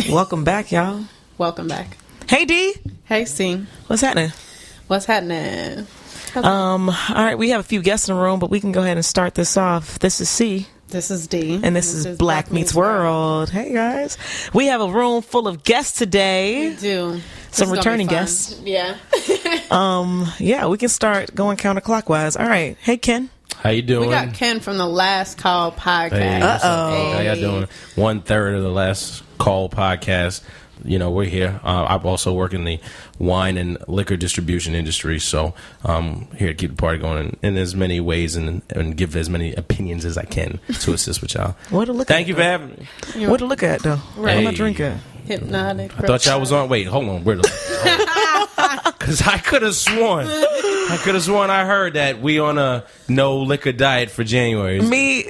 Welcome back, y'all. Welcome back. Hey, D. Hey, C. What's happening? What's happening? All right, we have a few guests in the room, but we can go ahead and start this off. This is C. This is D. And this is Black Meets World. Hey, guys. We have a room full of guests today. We do. Some returning guests. Yeah. Yeah, we can start going counterclockwise. All right. Hey, Ken. How you doing? We got Ken from the Last Call podcast. Hey, what's up, Uh-oh. How y'all doing? 1/3 of the Last Call podcast. You know, we're here. I also work in the wine and liquor distribution industry, so here to keep the party going in as many ways and give as many opinions as I can to assist with y'all. What to look Thank at, you for having me. What to look at, though? Right. What am I drinking? Hypnotic. I thought y'all was on. Wait, hold on. Because I could have sworn I heard that we on a no liquor diet for January. Me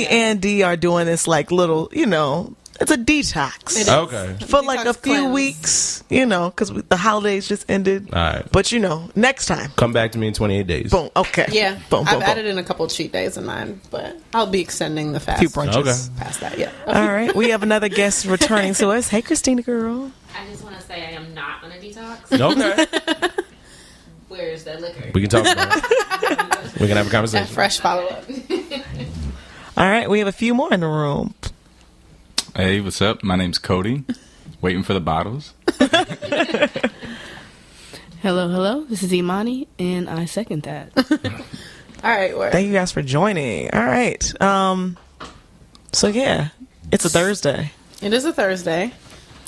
and D are doing this like little, it's a detox. Okay. For like a few cleanse. weeks, because the holidays just ended. All right. But, next time. Come back to me in 28 days. Boom. Okay. Yeah. Boom, I've boom, added in a couple cheat days of mine, but I'll be extending the fast. Few brunches. Okay. Past that, yeah. All right. We have another guest returning to us. Hey, Christina, girl. I just want to say I am not on a detox. Okay. Where's that liquor? We can talk about it. We can have a That conversation. fresh follow-up. All right. We have a few more in the room. Hey, what's up? My name's Codey. Waiting for the bottles. Hello. This is Imani, and I second that. All right. Word. Thank you guys for joining. All right. So, yeah, it's a Thursday. It is a Thursday.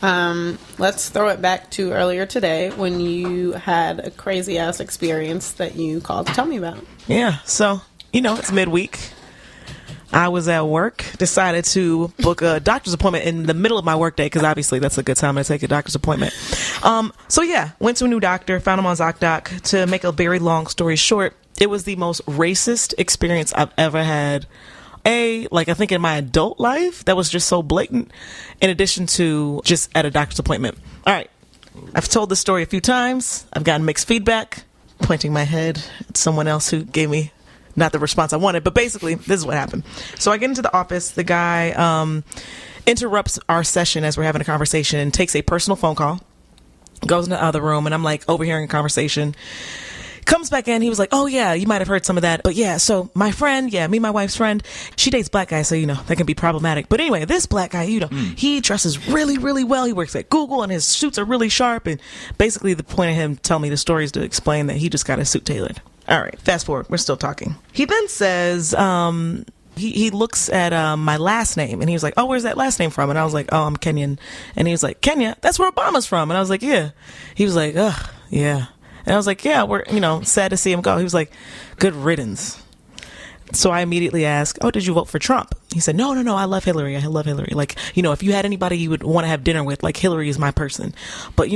Let's throw it back to earlier today when you had a crazy ass experience that you called to tell me about. Yeah. So, it's midweek. I was at work, decided to book a doctor's appointment in the middle of my workday because obviously that's a good time to take a doctor's appointment. So yeah, went to a new doctor, found him on ZocDoc. To make a very long story short, it was the most racist experience I've ever had. I think in my adult life, that was just so blatant, in addition to just at a doctor's appointment. All right, I've told this story a few times. I've gotten mixed feedback, pointing my head at someone else who gave me not the response I wanted, but basically, this is what happened. So I get into the office. The guy interrupts our session as we're having a conversation and takes a personal phone call, goes in the other room, and I'm like overhearing a conversation. Comes back in. He was like, oh, yeah, you might have heard some of that. But yeah, so my friend, me and my wife's friend, she dates black guys, so, that can be problematic. But anyway, this black guy, he dresses really, really well. He works at Google, and his suits are really sharp. And basically, the point of him telling me the story is to explain that he just got his suit tailored. All right, fast forward. We're still talking. He then says, he looks at my last name, and he was like, oh, where's that last name from? And I was like, oh, I'm Kenyan. And he was like, Kenya? That's where Obama's from. And I was like, yeah. He was like, ugh, yeah. And I was like, yeah, we're, sad to see him go. He was like, good riddance. So I immediately asked, oh, did you vote for Trump? He said, no, I love Hillary. I love Hillary. Like, if you had anybody you would want to have dinner with, like, Hillary is my person. But,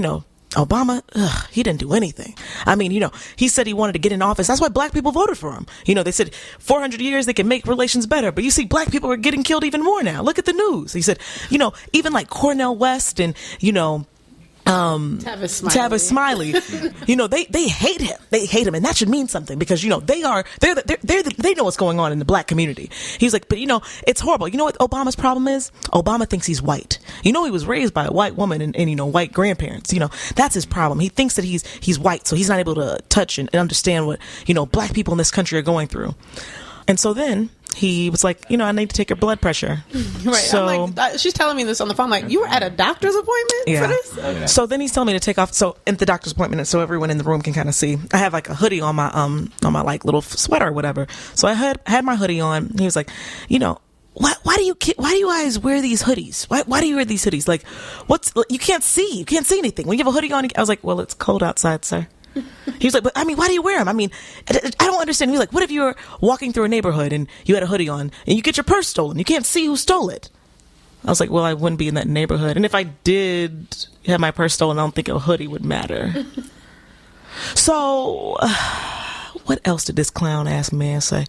Obama, he didn't do anything. I mean, he said he wanted to get in office. That's why black people voted for him. They said 400 years they can make relations better. But you see, black people are getting killed even more now. Look at the news. He said, even like Cornel West and, Tavis Smiley, they hate him. They hate him, and that should mean something because they know what's going on in the black community. He's like, but it's horrible. You know what Obama's problem is? Obama thinks he's white. He was raised by a white woman and white grandparents. That's his problem. He thinks that he's white, so he's not able to touch and understand what black people in this country are going through. And so then he was like, I need to take your blood pressure. Right. So, I'm like, she's telling me this on the phone. I'm like, you were at a doctor's appointment for this? Okay. So then he's telling me to take off. So at the doctor's appointment, so everyone in the room can kind of see, I have like a hoodie on my like little sweater or whatever. So I had my hoodie on. He was like, why do you guys wear these hoodies? Why do you wear these hoodies? Like, you can't see anything. When you have a hoodie on, I was like, well, it's cold outside, sir. He was like, but I mean, why do you wear them? I mean, I don't understand. He was like, what if you were walking through a neighborhood and you had a hoodie on and you get your purse stolen? You can't see who stole it. I was like, well, I wouldn't be in that neighborhood. And if I did have my purse stolen, I don't think a hoodie would matter. So, what else did this clown ass man say?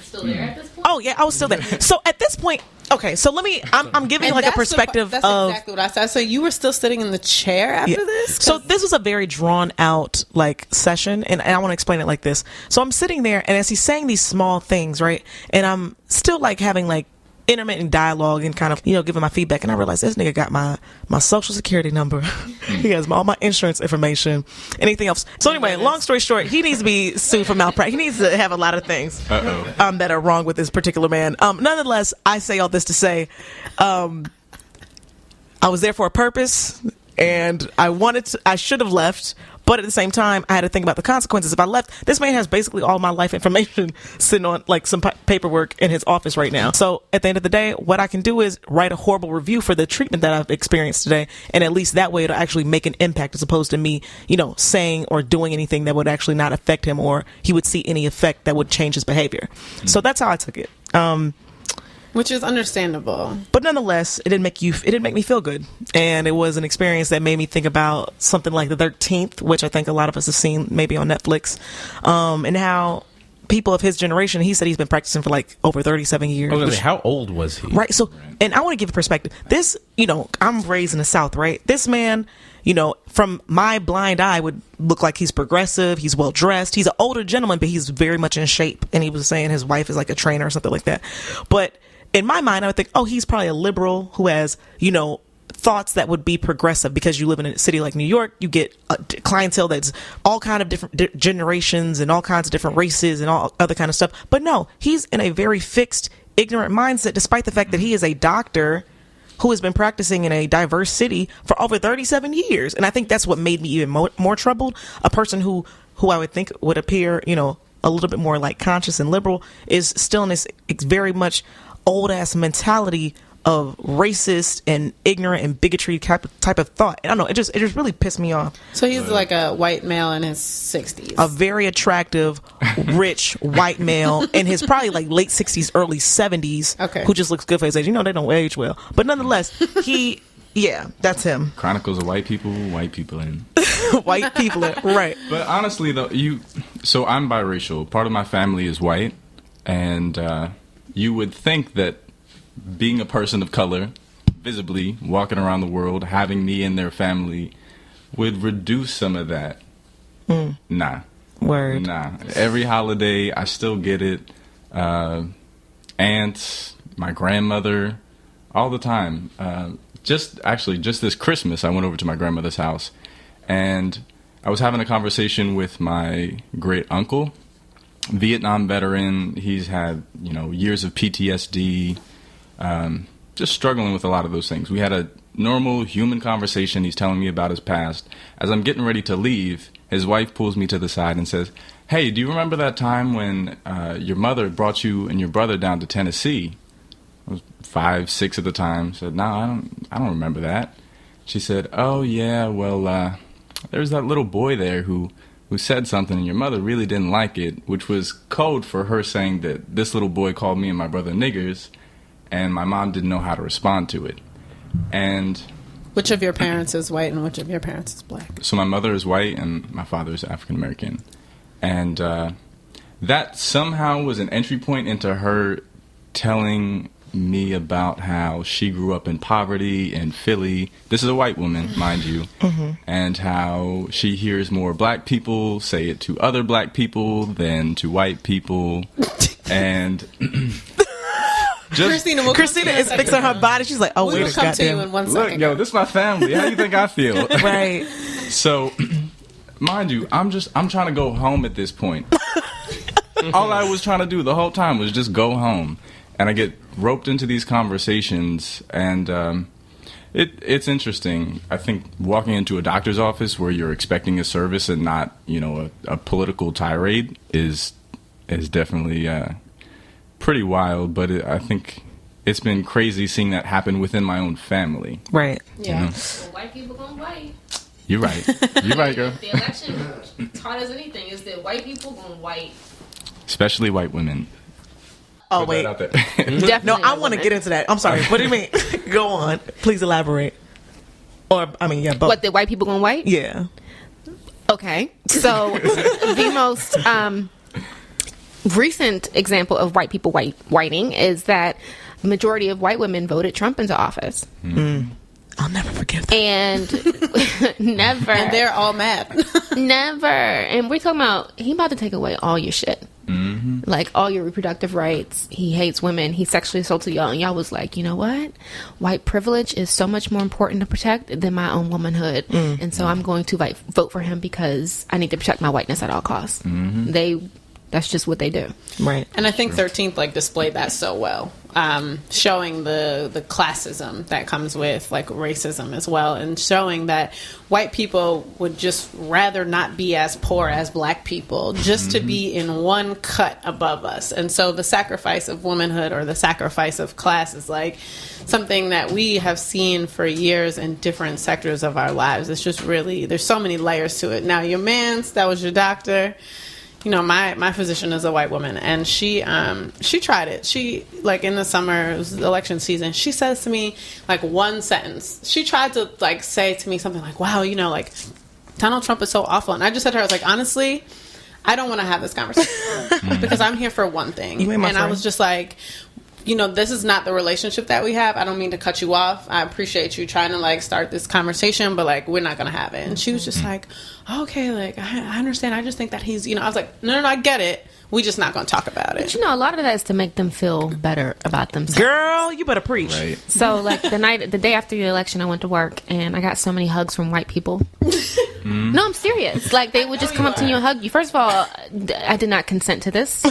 Still there at this point? Oh, yeah, I was still there. So at this point, okay, so I'm giving like a perspective that's of... exactly what I said. So you were still sitting in the chair after this? So this was a very drawn out like session, and I want to explain it like this. So I'm sitting there, and as he's saying these small things, right, and I'm still like having like intermittent dialogue and kind of, giving my feedback. And I realized this nigga got my social security number. He has all my insurance information, anything else. So anyway, long story short, he needs to be sued for malpractice. He needs to have a lot of things that are wrong with this particular man. Nonetheless, I say all this to say, I was there for a purpose, and I should have left. But at the same time, I had to think about the consequences. If I left, this man has basically all my life information sitting on like some paperwork in his office right now. So at the end of the day, what I can do is write a horrible review for the treatment that I've experienced today. And at least that way it'll actually make an impact as opposed to me, saying or doing anything that would actually not affect him or he would see any effect that would change his behavior. So that's how I took it. Which is understandable. But nonetheless, it didn't make me feel good. And it was an experience that made me think about something like The 13th, which I think a lot of us have seen maybe on Netflix, and how people of his generation, he said he's been practicing for like over 37 years. How old was he? Right. So, and I want to give a perspective. This, I'm raised in the South, right? This man, from my blind eye would look like he's progressive. He's well dressed. He's an older gentleman, but he's very much in shape. And he was saying his wife is like a trainer or something like that. But in my mind, I would think, he's probably a liberal who has, thoughts that would be progressive because you live in a city like New York. You get a clientele that's all kind of different generations and all kinds of different races and all other kind of stuff. But no, he's in a very fixed, ignorant mindset, despite the fact that he is a doctor who has been practicing in a diverse city for over 37 years. And I think that's what made me even more troubled. A person who I would think would appear, a little bit more like conscious and liberal is still in this very much old ass mentality of racist and ignorant and bigotry type of thought. I don't know. It just really pissed me off. So he's like a white male in his 60s. A very attractive, rich white male in his probably like late 60s, early 70s. Okay. Who just looks good for his age. They don't age well. But nonetheless, that's him. Chronicles of White People in. White people, right. But honestly, though, so I'm biracial. Part of my family is white, and you would think that being a person of color, visibly walking around the world, having me in their family, would reduce some of that. Nah. Word. Nah. Every holiday, I still get it. Aunts, my grandmother, all the time. Just this Christmas, I went over to my grandmother's house, and I was having a conversation with my great uncle, Vietnam veteran. He's had, years of PTSD, just struggling with a lot of those things. We had a normal human conversation. He's telling me about his past. As I'm getting ready to leave, his wife pulls me to the side and says, "Hey, do you remember that time when your mother brought you and your brother down to Tennessee?" I was 5, 6 at the time. I said, "No, I don't remember that." She said, "Oh yeah, well, there's that little boy there who said something and your mother really didn't like it," which was code for her saying that this little boy called me and my brother niggers, and my mom didn't know how to respond to it. And which of your parents is white and which of your parents is black? So my mother is white and my father is African American. And that somehow was an entry point into her telling me about how she grew up in poverty in Philly. This is a white woman, mind you. Mm-hmm. And how she hears more black people say it to other black people than to white people. And Christina is fixing her body. She's like, "Oh, we'll come to you in 1 second. Look, yo, this is my family. How do you think I feel?" Right. So, mind you, I'm trying to go home at this point. All I was trying to do the whole time was just go home. And I get roped into these conversations, and it's interesting. I think walking into a doctor's office where you're expecting a service and not, a political tirade is definitely pretty wild. But I think it's been crazy seeing that happen within my own family. Right. Yeah. Well, white people gonna white. You're right. You're right, girl. The election taught us anything is that white people gonna white. Especially white women. Oh, Put wait. that out there. Definitely No, I want to get into that. I'm sorry. What do you mean? Go on. Please elaborate. Or, both. What, the white people going white? Yeah. Okay. So, the most recent example of white people whiting is that the majority of white women voted Trump into office. I'll never forgive that. And never. And they're all mad. Never. And we're talking about, he about to take away all your shit. Mm-hmm. like all your reproductive rights. He hates women. He sexually assaulted y'all, and y'all was like, you know what? White privilege is so much more important to protect than my own womanhood, and so I'm going to vote for him because I need to protect my whiteness at all costs. That's just what they do. Right. And I think 13th like displayed that so well, showing the classism that comes with like racism as well, and showing that white people would just rather not be as poor as black people just to be in one cut above us. And so the sacrifice of womanhood or the sacrifice of class is like something that we have seen for years in different sectors of our lives. It's just really, there's so many layers to it. Now your man's, that was your doctor. You know, my physician is a white woman, and she tried it. She, like, in the summer, it was election season, she says to me, like, one sentence. She tried to, like, say to me something like, wow, you know, like, Donald Trump is so awful. And I just said to her, I was like, honestly, I don't want to have this conversation because I'm here for one thing. You ain't my and friend. I was just like, you know, this is not the relationship that we have. I don't mean to cut you off. I appreciate you trying to like start this conversation, but like we're not gonna have it. And she was just like, okay, like I understand. I just think that he's, you know, I was like, no, I get it. We just not gonna talk about it. But you know, a lot of that is to make them feel better about themselves. Girl, you better preach. Right. So, like, the day after the election, I went to work, and I got so many hugs from white people. No, I'm serious. Like, they would just come up to you and hug you. First of all, I did not consent to this.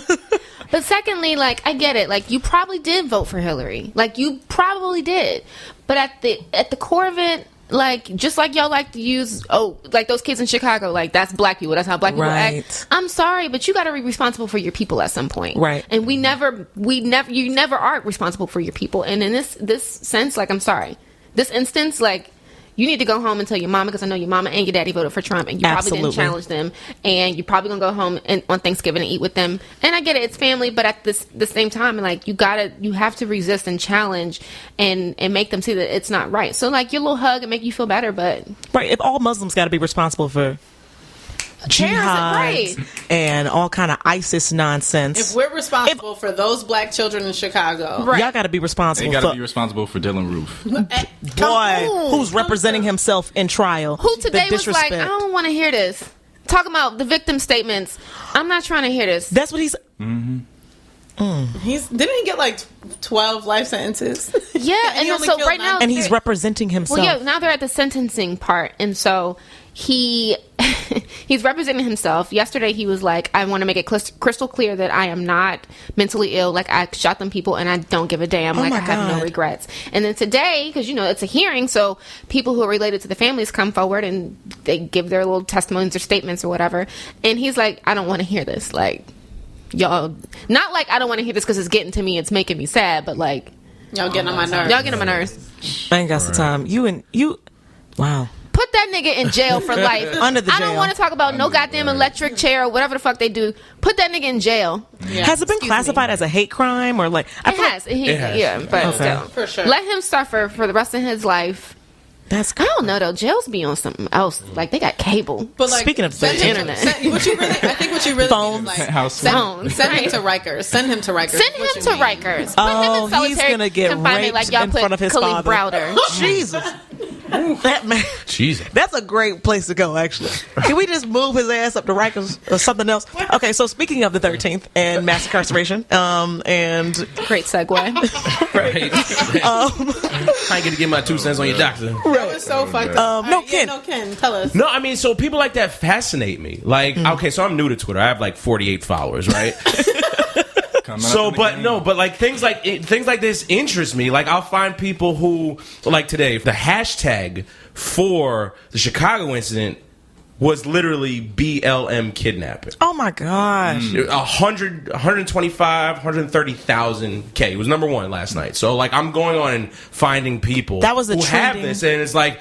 But secondly, like, I get it. Like, you probably did vote for Hillary. Like, you probably did. But at the core of it, like, just like y'all like to use, like those kids in Chicago, like, that's black people. That's how black people act. I'm sorry, but you got to be responsible for your people at some point. Right. And you never are responsible for your people. And in this sense, like, I'm sorry. This instance, like, you need to go home and tell your mama, because I know your mama and your daddy voted for Trump, and you probably didn't challenge them, and you're probably gonna go home on Thanksgiving and eat with them. And I get it, it's family, but at the same time, like, you have to resist and challenge and make them see that it's not right. So, like, your little hug and make you feel better, but Right. If all Muslims got to be responsible for jihad right. and all kind of ISIS nonsense, If we're responsible for those black children in Chicago, Right. y'all got to be They responsible got for to be responsible for Dylan Roof. boy who's representing himself in trial. who today The was like, disrespect. I don't want to hear this. Talking about the victim statements. I'm not trying to hear this. That's what he's. didn't he get like 12 life sentences? Yeah, He and only so killed right now, And he's representing himself. well, yeah, now they're at the sentencing part, and so he's representing himself. Yesterday, he was like, I want to make it crystal clear that I am not mentally ill. Like, I shot them people, and I don't give a damn. Like, my I have no God. regrets. And then today, because, you know, it's a hearing, so people who are related to the families come forward, and they give their little testimonies or statements or whatever. And he's like, I don't want to hear this. Like, y'all, not like I don't want to hear this because it's getting to me, it's making me sad, but like, Y'all getting on my nerves. y'all get on my nerves. I ain't got the time. You. Wow. Put that nigga in jail for life. Under the I don't jail. want to talk about no goddamn electric chair or whatever the fuck they do. Put that nigga in jail. Has it been classified as a hate crime or like? I It feel like- has. It has. Yeah, but Okay. still. For sure. Let him suffer for the rest of his life. That's. I don't know though. Jails be on something else. Like, they got cable. But like, Speaking of send the him- internet. what you really, I think what you really Phones. need is like, House send him to Rikers. Send him to Rikers. Send him What you to mean. Rikers. Put Oh, him in he's solitary gonna get confinement raped like y'all in put front of his Khalid father. Browder. Jesus. That man. Jesus. That's a great place to go, actually. Can we just move his ass up to Rikers or something else? Okay, so speaking of the 13th and mass incarceration, and Great segue. Right. I ain't get to get my 2 cents on your doctor. That was so fucked up. no, Ken. No, Ken, tell us. No, I mean, so people like that fascinate me. Like, okay, so I'm new to Twitter. I have like 48 followers, right? So, but like things like this interest me. Like, I'll find people who, like today, the hashtag for the Chicago incident was literally BLM kidnapping. oh my gosh. 125, 130,000 K. It was number one last night. So, like, I'm going on and finding people That was a who have trending- this, and it's like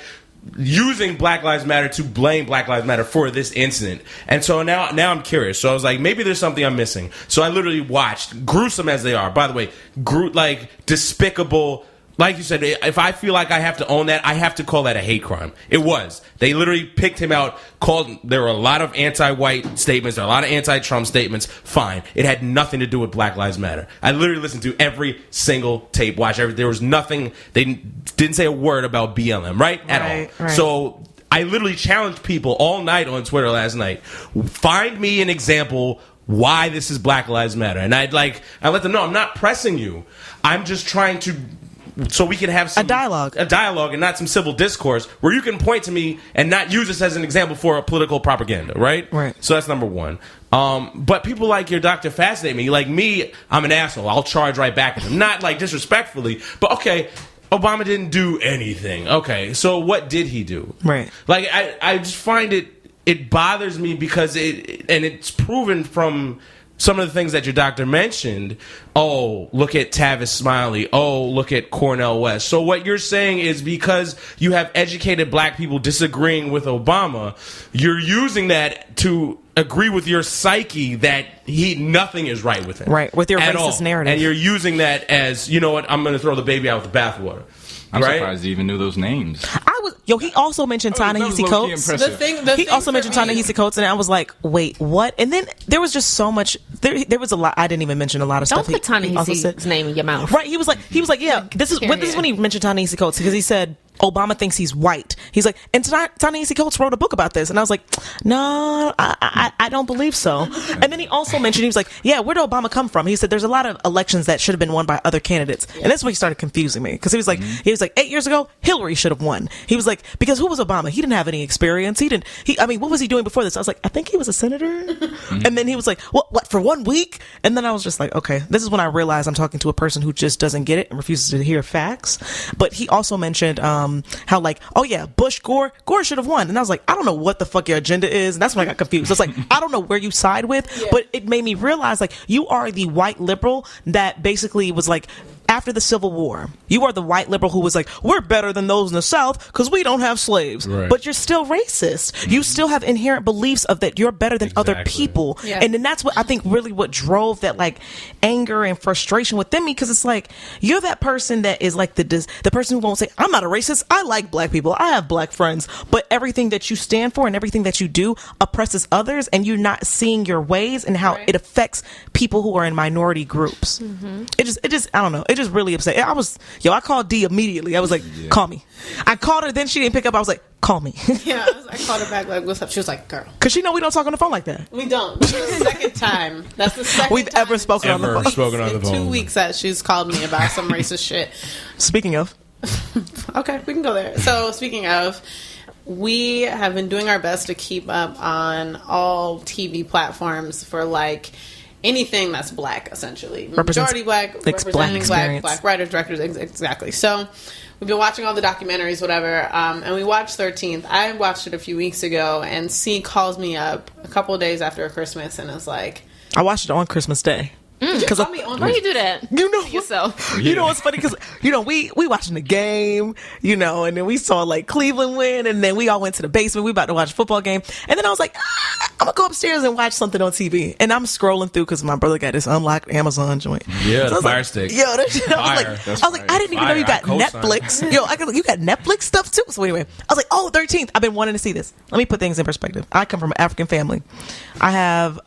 using Black Lives Matter to blame Black Lives Matter for this incident. And so now I'm curious. So I was like, maybe there's something I'm missing. So I literally watched, gruesome as they are, by the way, like despicable. Like you said, if I feel like I have to own that, I have to call that a hate crime. It was. They literally picked him out, there were a lot of anti-white statements, there were a lot of anti-Trump statements. Fine. It had nothing to do with Black Lives Matter. I literally listened to every single tape, there was nothing, they didn't say a word about BLM, right? At all. Right. So I literally challenged people all night on Twitter last night. Find me an example why this is Black Lives Matter. And I let them know, I'm not pressing you. I'm just trying to, so we can have a dialogue and not some civil discourse where you can point to me and not use this as an example for a political propaganda, right? Right. So that's number one. But people like your doctor fascinate me. Like me, I'm an asshole. I'll charge right back at them. Not like disrespectfully, but okay, Obama didn't do anything. Okay, so what did he do? Right. Like I just find it bothers me because it's proven from some of the things that your doctor mentioned. Oh, look at Tavis Smiley. Oh, look at Cornel West. So what you're saying is because you have educated black people disagreeing with Obama, you're using that to agree with your psyche that nothing is right with him. Right, with your racist narrative. And you're using that as, you know what, I'm going to throw the baby out with the bathwater. I'm surprised he even knew those names. He also mentioned Ta-Nehisi Coates. He also mentioned Ta-Nehisi Coates, and I was like, wait, what? And then there was just so much. There was a lot. I didn't even mention a lot of Don't stuff. put Ta-Nehisi's name in your mouth. Right. He was like, yeah, this is when he mentioned Ta-Nehisi Coates, because he said Obama thinks he's white. He's like, and Ta-Nehisi Coates wrote a book about this. And I was like, no, I don't believe so. And then he also mentioned, he was like, yeah, where did Obama come from? He said there's a lot of elections that should have been won by other candidates. And that's where he started confusing me. Because he was like, 8 years ago, Hillary should have won. He was like, because who was Obama? He didn't have any experience. What was he doing before this? I was like, I think he was a senator. And then he was like, what, for 1 week? And then I was just like, okay, this is when I realized I'm talking to a person who just doesn't get it and refuses to hear facts. But he also mentioned, how like, oh yeah, Bush, Gore should have won. And I was like, I don't know what the fuck your agenda is. And that's when I got confused. It's like, I don't know where you side with, but it made me realize like you are the white liberal that basically was like, after the Civil War, you are the white liberal who was like, we're better than those in the South because we don't have slaves. Right. But you're still racist. You still have inherent beliefs of that you're better than other people. Yeah. And then that's what I think really what drove that like anger and frustration within me, because it's like, you're that person that is like the person who won't say, I'm not a racist. I like black people. I have black friends. But everything that you stand for and everything that you do oppresses others, and you're not seeing your ways and how it affects people who are in minority groups. It just, I don't know. It just really upset. I called D immediately. I was like, call me. I called her, then she didn't pick up. I was like, call me. Yeah, I called her back like, what's up? She was like, girl. Because she know we don't talk on the phone like that. We don't. This is the second time. That's the second we've time ever spoken on the phone. 2 weeks that she's called me about some racist shit. Speaking of. Okay, we can go there. So, speaking of, we have been doing our best to keep up on all TV platforms for like anything that's black, essentially. Majority black, representing black writers, directors, exactly. So we've been watching all the documentaries, whatever, and we watched 13th. I watched it a few weeks ago, and C calls me up a couple of days after Christmas, and it's like... I watched it on Christmas Day. Because why do you do that? You know yourself. You know what's funny? Because we watching the game, and then we saw like Cleveland win, and then we all went to the basement. We about to watch a football game, and then I was like, I'm gonna go upstairs and watch something on TV. And I'm scrolling through because my brother got this unlocked Amazon joint. Yeah, so the Fire Stick. Yo, that shit, I was like, I didn't even know you got Netflix. Yo, you got Netflix stuff too. So anyway, I was like, oh, 13th. I've been wanting to see this. Let me put things in perspective. I come from an African family. I have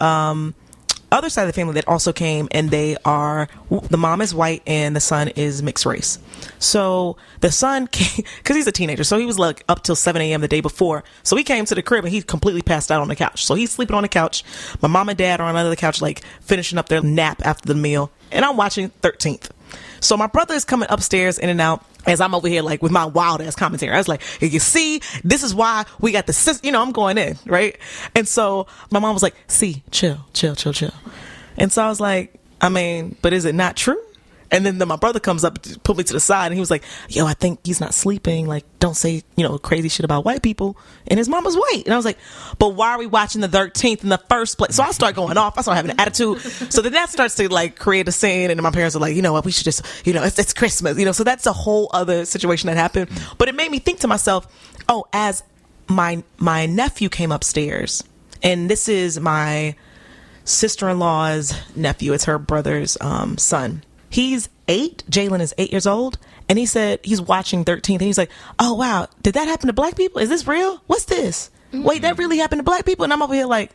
other side of the family that also came, and the mom is white and the son is mixed race. So the son came because he's a teenager, so he was like up till 7 a.m. the day before. So he came to the crib and he completely passed out on the couch. So he's sleeping on the couch. My mom and dad are on another couch, like finishing up their nap after the meal, and I'm watching 13th. So my brother is coming upstairs in and out as I'm over here like with my wild ass commentary. I was like, you see, this is why we got the I'm going in, right? And so my mom was like, see, chill. And so I was like, but is it not true? And then my brother comes up, put me to the side, and he was like, yo, I think he's not sleeping. Like, don't say, crazy shit about white people. And his mom was white. And I was like, but why are we watching the 13th in the first place? So I start going off. I start having an attitude. So then that starts to like create a scene. And my parents are like, you know what, we should just, it's Christmas. So that's a whole other situation that happened. But it made me think to myself, as my nephew came upstairs, and this is my sister-in-law's nephew. It's her brother's son. He's 8. Jalen is 8 years old. And he said he's watching 13th. And he's like, oh, wow. Did that happen to black people? Is this real? What's this? Wait, that really happened to black people? And I'm over here like,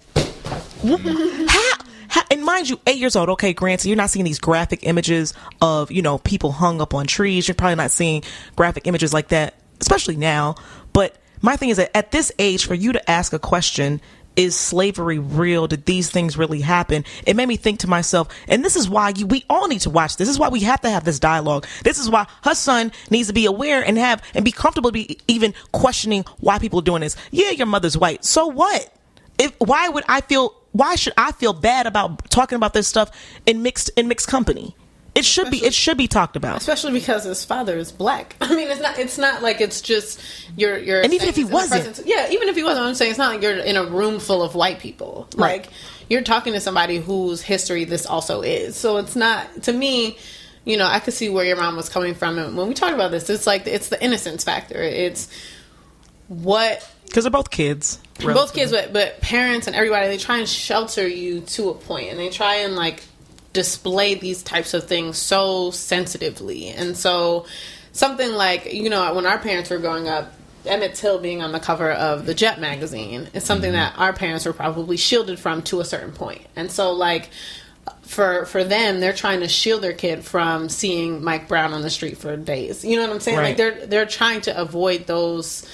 how? And mind you, 8 years old. Okay, granted, you're not seeing these graphic images of, people hung up on trees. You're probably not seeing graphic images like that, especially now. But my thing is that at this age, for you to ask a question is slavery real? Did these things really happen? It made me think to myself, and this is why we all need to watch this. This is why we have to have this dialogue. This is why her son needs to be aware and be comfortable to be even questioning why people are doing this. Yeah, your mother's white. So what? Why should I feel bad about talking about this stuff in mixed company? It should be talked about. Especially because his father is black. I mean, it's not like it's just you're and even if he wasn't. Even if he wasn't, I'm saying it's not like you're in a room full of white people. Right. Like, you're talking to somebody whose history this also is. So it's not, to me, I could see where your mom was coming from. And when we talk about this, it's like, it's the innocence factor. It's what... Because they're both kids. Both kids, but parents and everybody, they try and shelter you to a point. And they try and, like, display these types of things so sensitively. And so something like, when our parents were growing up, Emmett Till being on the cover of the Jet magazine is something that our parents were probably shielded from to a certain point. And so, like, for them, they're trying to shield their kid from seeing Mike Brown on the street for days. You know what I'm saying? Right. Like, they're trying to avoid those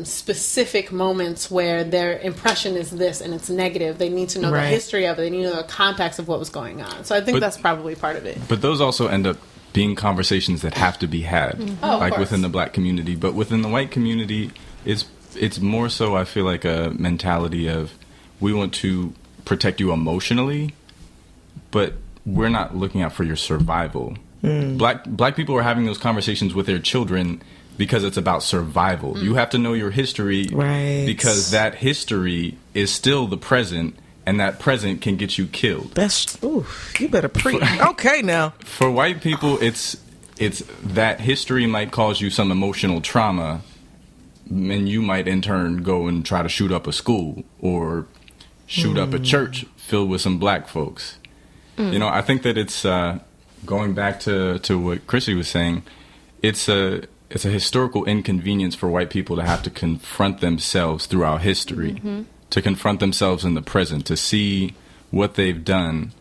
specific moments where their impression is this and it's negative. They need to know the history of it. They need to know the context of what was going on. So I think that's probably part of it. But those also end up being conversations that have to be had, like within the black community. But within the white community, it's more so, I feel like, a mentality of, we want to protect you emotionally, but we're not looking out for your survival. Black people are having those conversations with their children because it's about survival. You have to know your history, because that history is still the present, and that present can get you killed. You better preach. Okay, now. For white people, it's that history might cause you some emotional trauma, and you might in turn go and try to shoot up a school or shoot up a church filled with some black folks. I think that it's going back to what Chrissy was saying. It's a historical inconvenience for white people to have to confront themselves throughout history, to confront themselves in the present, to see what they've done.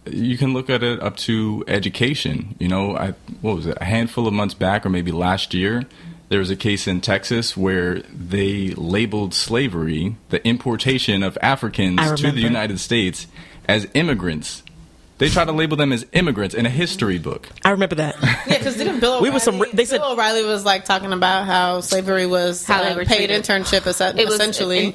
You can look at it up to education. What was it, a handful of months back, or maybe last year, there was a case in Texas where they labeled slavery, the importation of Africans to the United States, as immigrants. They tried to label them as immigrants in a history book. I remember that. Yeah, because didn't Bill O'Reilly, Bill O'Reilly was like talking about how slavery was how they were paid treated. internship, essentially. It was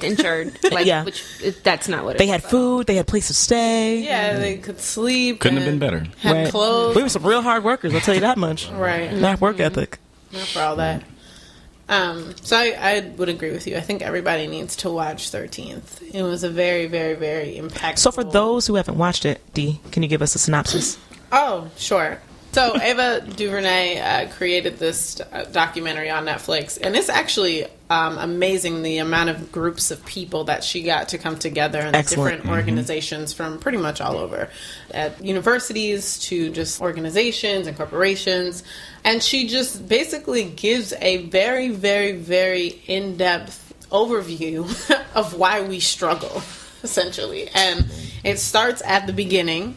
insured. Which that's not what it They was had about. food. They had place to stay. Yeah, they could sleep. Couldn't have been better. Had clothes. We were some real hard workers, I'll tell you that much. Right. Not work ethic. Not for all that. So I would agree with you. I think everybody needs to watch 13th. It was a very, very, very impactful. So for those who haven't watched it, Dee, can you give us a synopsis? Oh, sure. So Ava DuVernay created this documentary on Netflix, and it's actually amazing the amount of groups of people that she got to come together, and the different organizations from pretty much all over, at universities to just organizations and corporations. And she just basically gives a very, very, very in-depth overview of why we struggle, essentially. And it starts at the beginning,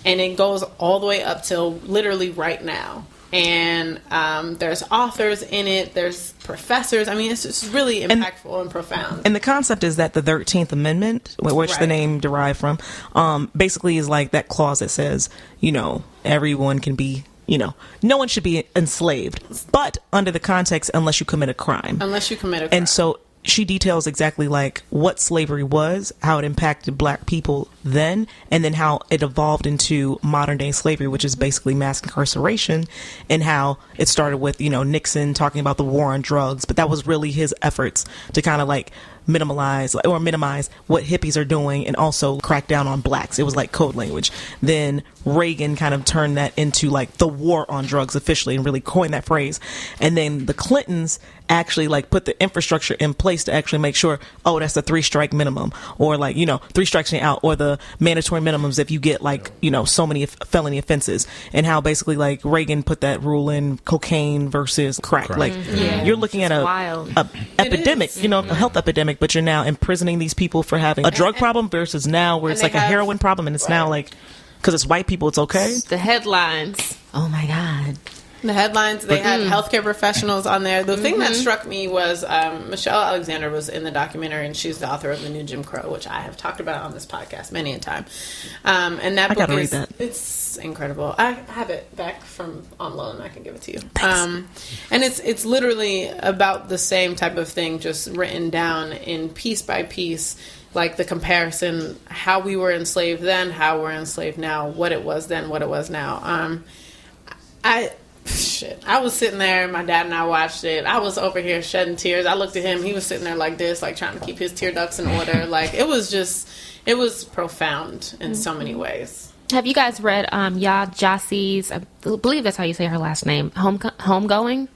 and it goes all the way up till literally right now. And there's authors in it, there's professors. I mean, it's just really impactful and profound. And the concept is that the 13th Amendment, which the name derived from, basically is like that clause that says, everyone can be, no one should be enslaved, but under the context, unless you commit a crime. And so she details exactly like what slavery was, how it impacted black people then, and then how it evolved into modern day slavery, which is basically mass incarceration, and how it started with, Nixon talking about the war on drugs, but that was really his efforts to kind of like minimize what hippies are doing and also crack down on blacks. It was like code language. Then Reagan kind of turned that into like the war on drugs officially and really coined that phrase. And then the Clintons actually like put the infrastructure in place to actually make sure, that's the 3-strike minimum, or like, 3 strikes and you're out, or the mandatory minimums if you get like, so many felony offenses, and how basically like Reagan put that rule in cocaine versus crack. Like you're looking at a epidemic, a health epidemic, but you're now imprisoning these people for having a drug problem versus now where it's like a heroin problem, and it's now like, because it's white people, it's okay. The headlines. Oh my God. The headlines, they had healthcare professionals on there. The thing that struck me was Michelle Alexander was in the documentary, and she's the author of The New Jim Crow, which I have talked about on this podcast many a time. And that book is it's incredible. I have it back from on loan. I can give it to you. And it's literally about the same type of thing, just written down in piece by piece, like the comparison, how we were enslaved then, how we're enslaved now, what it was then, what it was now. I was sitting there, my dad and I watched it. I was over here shedding tears. I looked at him, he was sitting there like this, like trying to keep his tear ducts in order. Like, it was profound in so many ways. Have you guys read Yaa Gyasi's, I believe that's how you say her last name, Homegoing?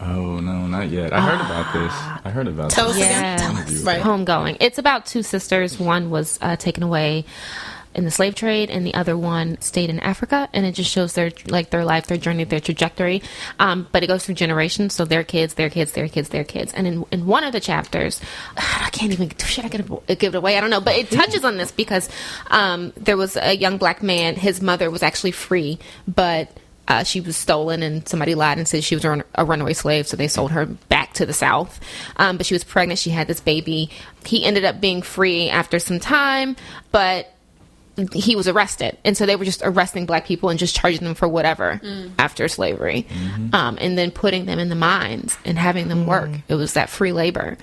Oh, no, not yet. I heard about this. I heard about Tell this. us again. Tell us. Right. Homegoing. It's about two sisters. One was taken away in the slave trade, and the other one stayed in Africa, and it just shows their life, their journey, their trajectory. But it goes through generations, so their kids, their kids, their kids, their kids. And in one of the chapters, I can't even, should I give it away? I don't know, but it touches on this because there was a young black man, his mother was actually free, but she was stolen, and somebody lied and said she was a runaway slave, so they sold her back to the South. But she was pregnant, she had this baby. He ended up being free after some time, but he was arrested, and so they were just arresting black people and just charging them for whatever after slavery, and then putting them in the mines and having them work. It was that free labor.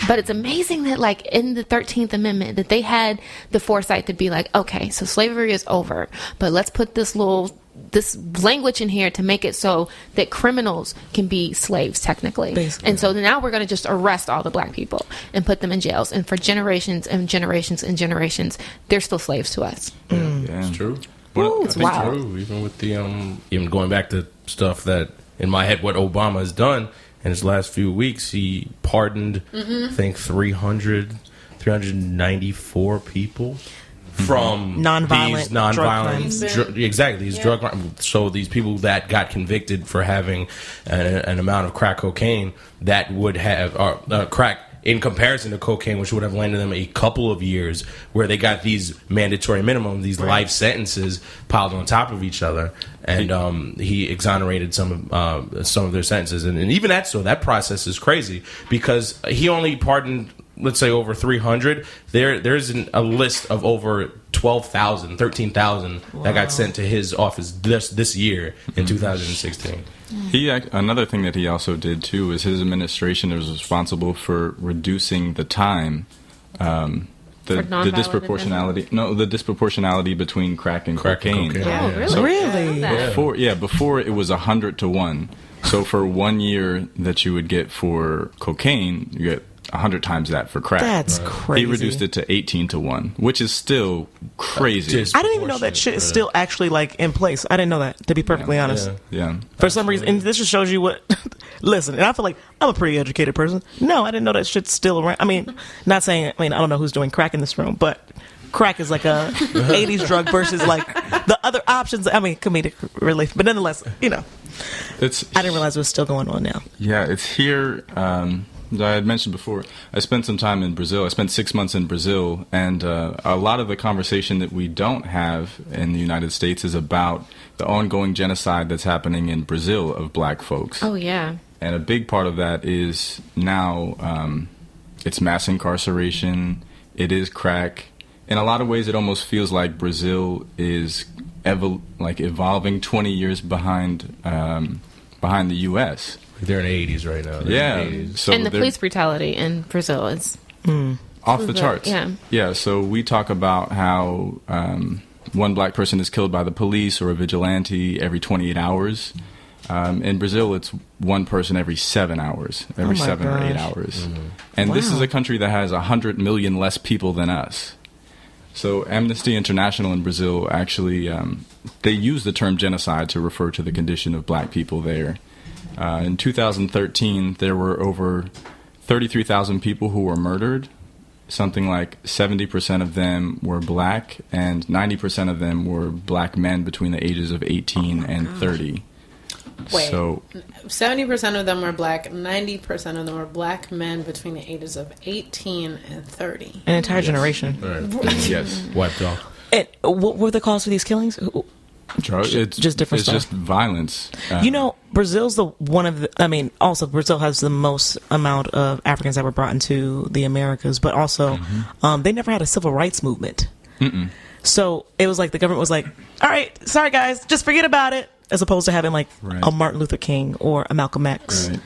But it's amazing that, like, in the 13th Amendment, that they had the foresight to be like, okay, so slavery is over, but let's put this language in here to make it so that criminals can be slaves technically. Basically. And so now we're going to just arrest all the black people and put them in jails, and for generations and generations and generations they're still slaves to us. Yeah, it's true. Well, it's I think wild. true, even with the even going back to stuff that in my head what Obama has done in his last few weeks, he pardoned I think 394 people from nonviolent drug crimes. So these people that got convicted for having an amount of crack cocaine that would have crack in comparison to cocaine, which would have landed them a couple of years, where they got these mandatory minimums, these life sentences piled on top of each other, and he exonerated some of their sentences, and even that process is crazy because he only pardoned, let's say, over 300. There's a list of over 12,000, 13,000 that got sent to his office this year in 2016. Another thing that he also did too is his administration was responsible for reducing the time, the disproportionality between crack and cocaine. Oh, really? So Really? Before it was 100 to 1. So for 1 year that you would get for cocaine, you get 100 times that for crack. That's crazy. He reduced it to 18 to 1, which is still crazy. I didn't even know that shit is still actually like in place. I didn't know that, to be perfectly honest. Yeah. For some reason, and this just shows you what. Listen, and I feel like I'm a pretty educated person. No, I didn't know that shit's still around. I mean, not saying. I don't know who's doing crack in this room, but crack is like a 80s drug versus like the other options. I mean, comedic relief, but nonetheless, I didn't realize it was still going on now. Yeah, it's here. I had mentioned before, I spent some time in Brazil. I spent 6 months in Brazil, and a lot of the conversation that we don't have in the United States is about the ongoing genocide that's happening in Brazil of black folks. Oh, yeah. And a big part of that is now it's mass incarceration, it is crack. In a lot of ways, it almost feels like Brazil is evolving 20 years behind the U.S., They're in the 80s right now. So and the police brutality in Brazil is off the charts. Yeah. So we talk about how one black person is killed by the police or a vigilante every 28 hours. In Brazil, it's one person every 7 hours, every 7 or 8 hours. And this is a country that has 100 million less people than us. So Amnesty International in Brazil actually, they use the term genocide to refer to the condition of black people there. In 2013, there were over 33,000 people who were murdered. Something like 70% of them were black, and 90% of them were black men between the ages of 18 and 30. Wait, so 70% of them were black, 90% of them were black men between the ages of 18 and 30. An entire generation. Yes. Wiped off. And what were the cause for these killings? It's just different stuff. It's just violence. Brazil's also Brazil has the most amount of Africans that were brought into the Americas, but also they never had a civil rights movement. So it was like the government was like, all right, sorry guys, just forget about it, as opposed to having like a Martin Luther King or a Malcolm X. Right.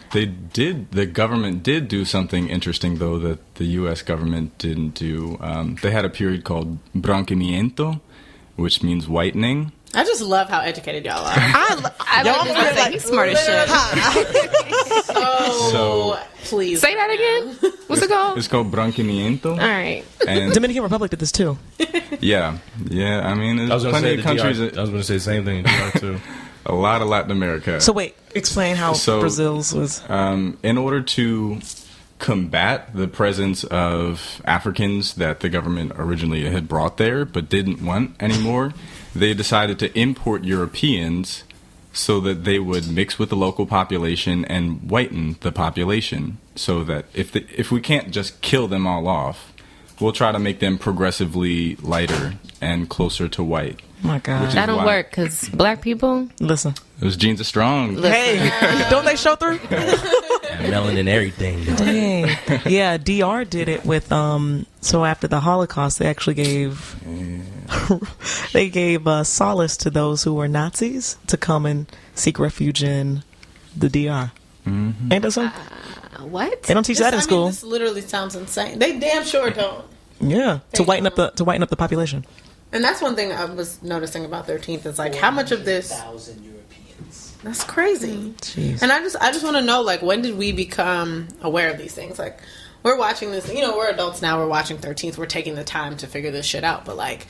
The government did do something interesting, though, that the U.S. government didn't do. They had a period called branqueamiento, which means whitening. I just love how educated y'all are. I was just gonna say, he's smart as shit. So please Say that again. What's it called? It's called branqueamiento. All right. And Dominican Republic did this too. yeah. I mean, I was there's going to plenty say of countries. I was going to say the same thing. DR too. A lot of Latin America. So wait, explain how Brazil's was. In order to combat the presence of Africans that the government originally had brought there but didn't want anymore, they decided to import Europeans so that they would mix with the local population and whiten the population, so that if we can't just kill them all off, we'll try to make them progressively lighter and closer to white. Oh my God. That don't work because black people. Listen. Those genes are strong. Hey, don't they show through? And melon and everything. Dang. Yeah, DR did it with so after the Holocaust they actually gave solace to those who were Nazis to come and seek refuge in the DR. Ain't that so? What? They don't teach that in school. This literally sounds insane. They damn sure don't. Yeah, to whiten up the population. And that's one thing I was noticing about 13th is like how much of this. 1,000 Europeans. That's crazy. Jeez. And I just want to know, like, when did we become aware of these things? Like, we're watching this, we're adults now, we're watching 13th, we're taking the time to figure this shit out. But, like,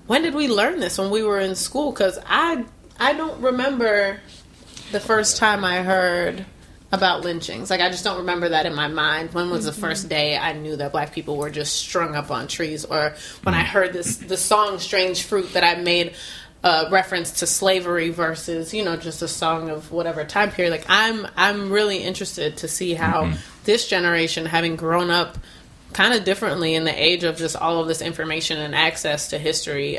when did we learn this? When we were in school? Because I don't remember the first time I heard about lynchings. Like, I just don't remember that in my mind. When was the first day I knew that black people were just strung up on trees? Or when I heard the song Strange Fruit that I made reference to slavery versus, just a song of whatever time period. Like, I'm really interested to see how this generation, having grown up kind of differently in the age of just all of this information and access to history,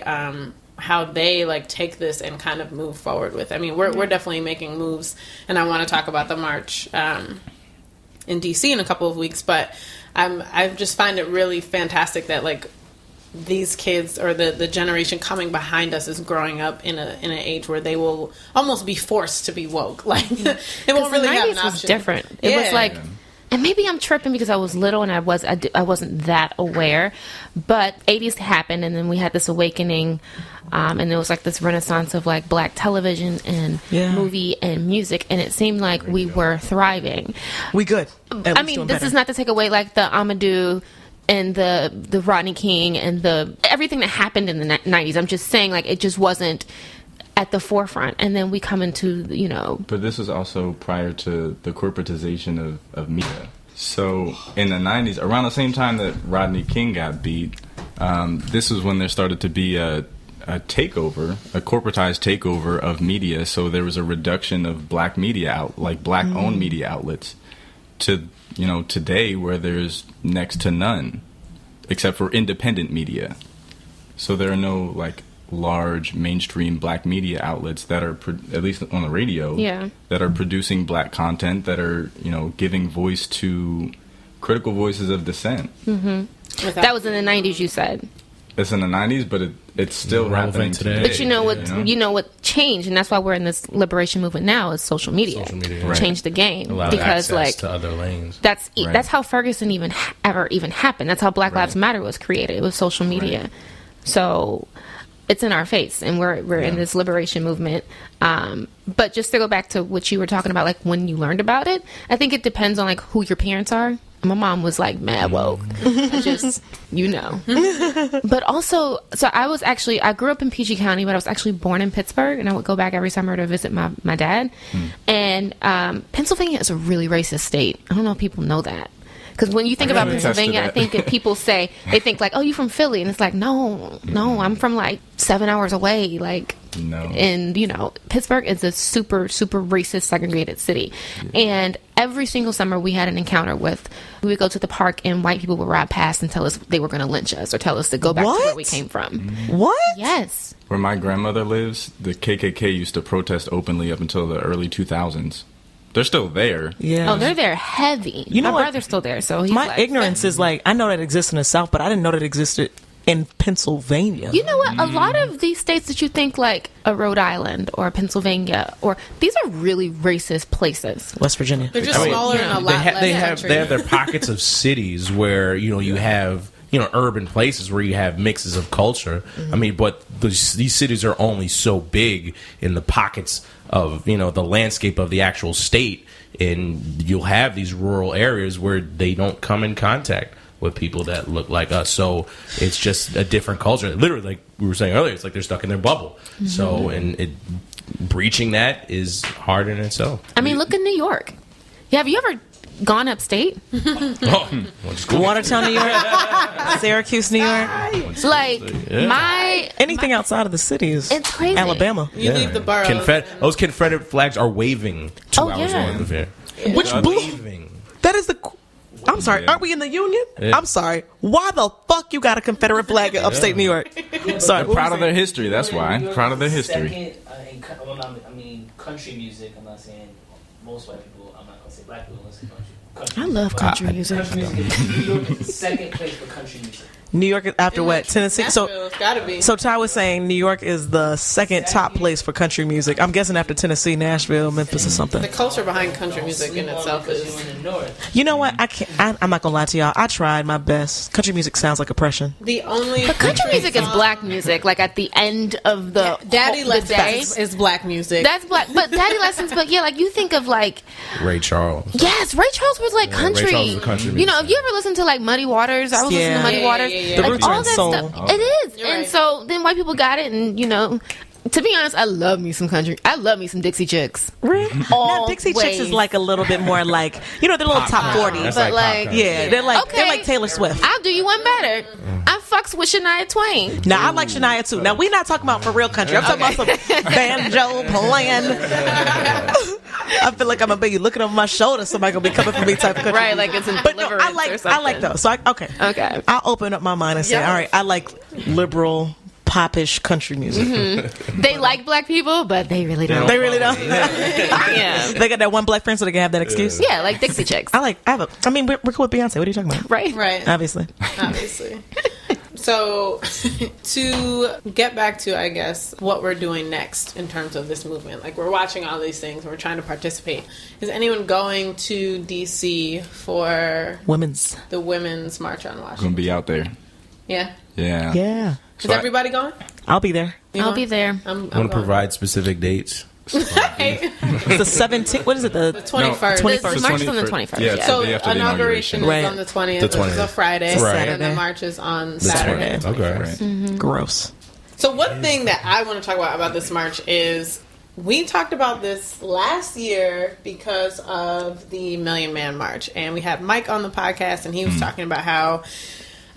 how they like take this and kind of move forward with. I mean, we're definitely making moves, and I want to talk about the march in DC in a couple of weeks. But I just find it really fantastic that like these kids or the generation coming behind us is growing up in an age where they will almost be forced to be woke. Like it won't really have an option. Was different. It was like. And maybe I'm tripping because I was little and I wasn't that aware. But 80s happened, and then we had this awakening, and there was like this renaissance of like black television and movie and music, and it seemed like we were thriving. We good. I mean, this is not to take away like the Amadou and the Rodney King and the everything that happened in the 90s. I'm just saying like it just wasn't at the forefront, and then we come into But this was also prior to the corporatization of media. So in the 90s, around the same time that Rodney King got beat, this was when there started to be a takeover, a corporatized takeover of media. So there was a reduction of black media black-owned media outlets to today where there's next to none, except for independent media. So there are no like large mainstream black media outlets that are at least on the radio that are producing black content, that are giving voice to critical voices of dissent. That was in the 90s, you said. It's in the 90s, but it's still happening today. But what changed, and that's why we're in this liberation movement now, is social media. Changed the game because like to other lanes. That's how Ferguson even happened. That's how Black Lives Matter was created. It was social media. So it's in our face, and we're in this liberation movement. But just to go back to what you were talking about, like when you learned about it, I think it depends on like who your parents are. My mom was like mad woke, just But also, so I grew up in PG County, but I was actually born in Pittsburgh, and I would go back every summer to visit my dad. And Pennsylvania is a really racist state. I don't know if people know that. Because when you think about Pennsylvania, I think if people they think like, oh, you from Philly. And it's like, no, I'm from like 7 hours away. Like, No. And, Pittsburgh is a super, super racist, segregated city. Yeah. And every single summer we had an encounter we would go to the park and white people would ride past and tell us they were going to lynch us or tell us to go back to where we came from. What? Yes. Where my grandmother lives, the KKK used to protest openly up until the early 2000s. They're still there. Yeah. Oh, they're there heavy. My brother's still there, so he's my ignorance is I know that exists in the South, but I didn't know that it existed in Pennsylvania. You know what? A lot of these states that you think like a Rhode Island or Pennsylvania, these are really racist places. West Virginia. They're just smaller and a lot less country. They have their pockets of cities where you have urban places where you have mixes of culture. I mean, but these cities are only so big in the pockets of the landscape of the actual state, and you'll have these rural areas where they don't come in contact with people that look like us. So it's just a different culture. Literally, like we were saying earlier, it's like they're stuck in their bubble. So breaching that is hard in itself. I mean, look at New York. Yeah, have you ever gone upstate? Watertown, New York. Syracuse, New York. Anything outside of the city is it's crazy. Alabama. You leave the borough. Those Confederate flags are waving 2 hours north of here. Which blew. That is the. I'm sorry. Aren't we in the Union? Yeah. I'm sorry. Why the fuck you got a Confederate flag in upstate New York? Sorry. They're proud of their history. That's why. Proud of their history. Country music. I'm not saying most white people. I'm not going to say black people. Listen to country. I love country music. Country music. New York is the second place for country music. New York is after what? Tennessee? Nashville, it's gotta be. So Ty was saying New York is the second top place for country music. I'm guessing after Tennessee, Nashville, Memphis, or something. The culture behind country music in itself is. You know what? I'm not gonna lie to y'all. I tried my best. Country music sounds like oppression. But country music is black music. Like at the end of the Daddy Lessons is black music. That's black, but Daddy Lessons. But yeah, like you think of like Ray Charles. Yes, Ray Charles was like country. Ray Charles was country music. If you ever listen to like Muddy Waters, I was listening to Muddy Waters. The like, roots all are in that soul. stuff. It is. You're and right. so then white people got it, and to be honest, I love me some country. I love me some Dixie Chicks. Really? Now Dixie Chicks is like a little bit more like they're a little top 40. That's But like They're like Taylor Swift. I'll do you one better. I fucks with Shania Twain. Now I like Shania too. Now we're not talking about for real country. I'm talking about some banjo playing. I feel like I'm gonna be looking over my shoulder. Somebody gonna be coming for me type of country. Right, like it's in But no, Deliverance I like those. So Okay. I'll open up my mind and say, all right, I like liberal, popish country music. They like black people, but they really don't. They really don't. Yeah. They got that one black friend, so they can have that excuse. Yeah, like Dixie Chicks. We're cool with Beyonce. What are you talking about? Right. Obviously. So, to get back to, I guess, what we're doing next in terms of this movement, like we're watching all these things and we're trying to participate. Is anyone going to DC for the Women's March on Washington? Gonna be out there. Yeah. Yeah. Is everybody going? I'll be there. I'll be there. I'm Want to provide specific dates? It's the 17th. What is it? The 21st. 21st. The march is on the 21st. Yeah, Yeah. So the day after the inauguration is Right. on the 20th, The which is a 20th. Friday, Right. and the march is on The Saturday. 20th. Okay. Right. Gross. So one thing that I want to talk about this march is we talked about this last year because of the Million Man March, and we had Mike on the podcast, and he was talking about how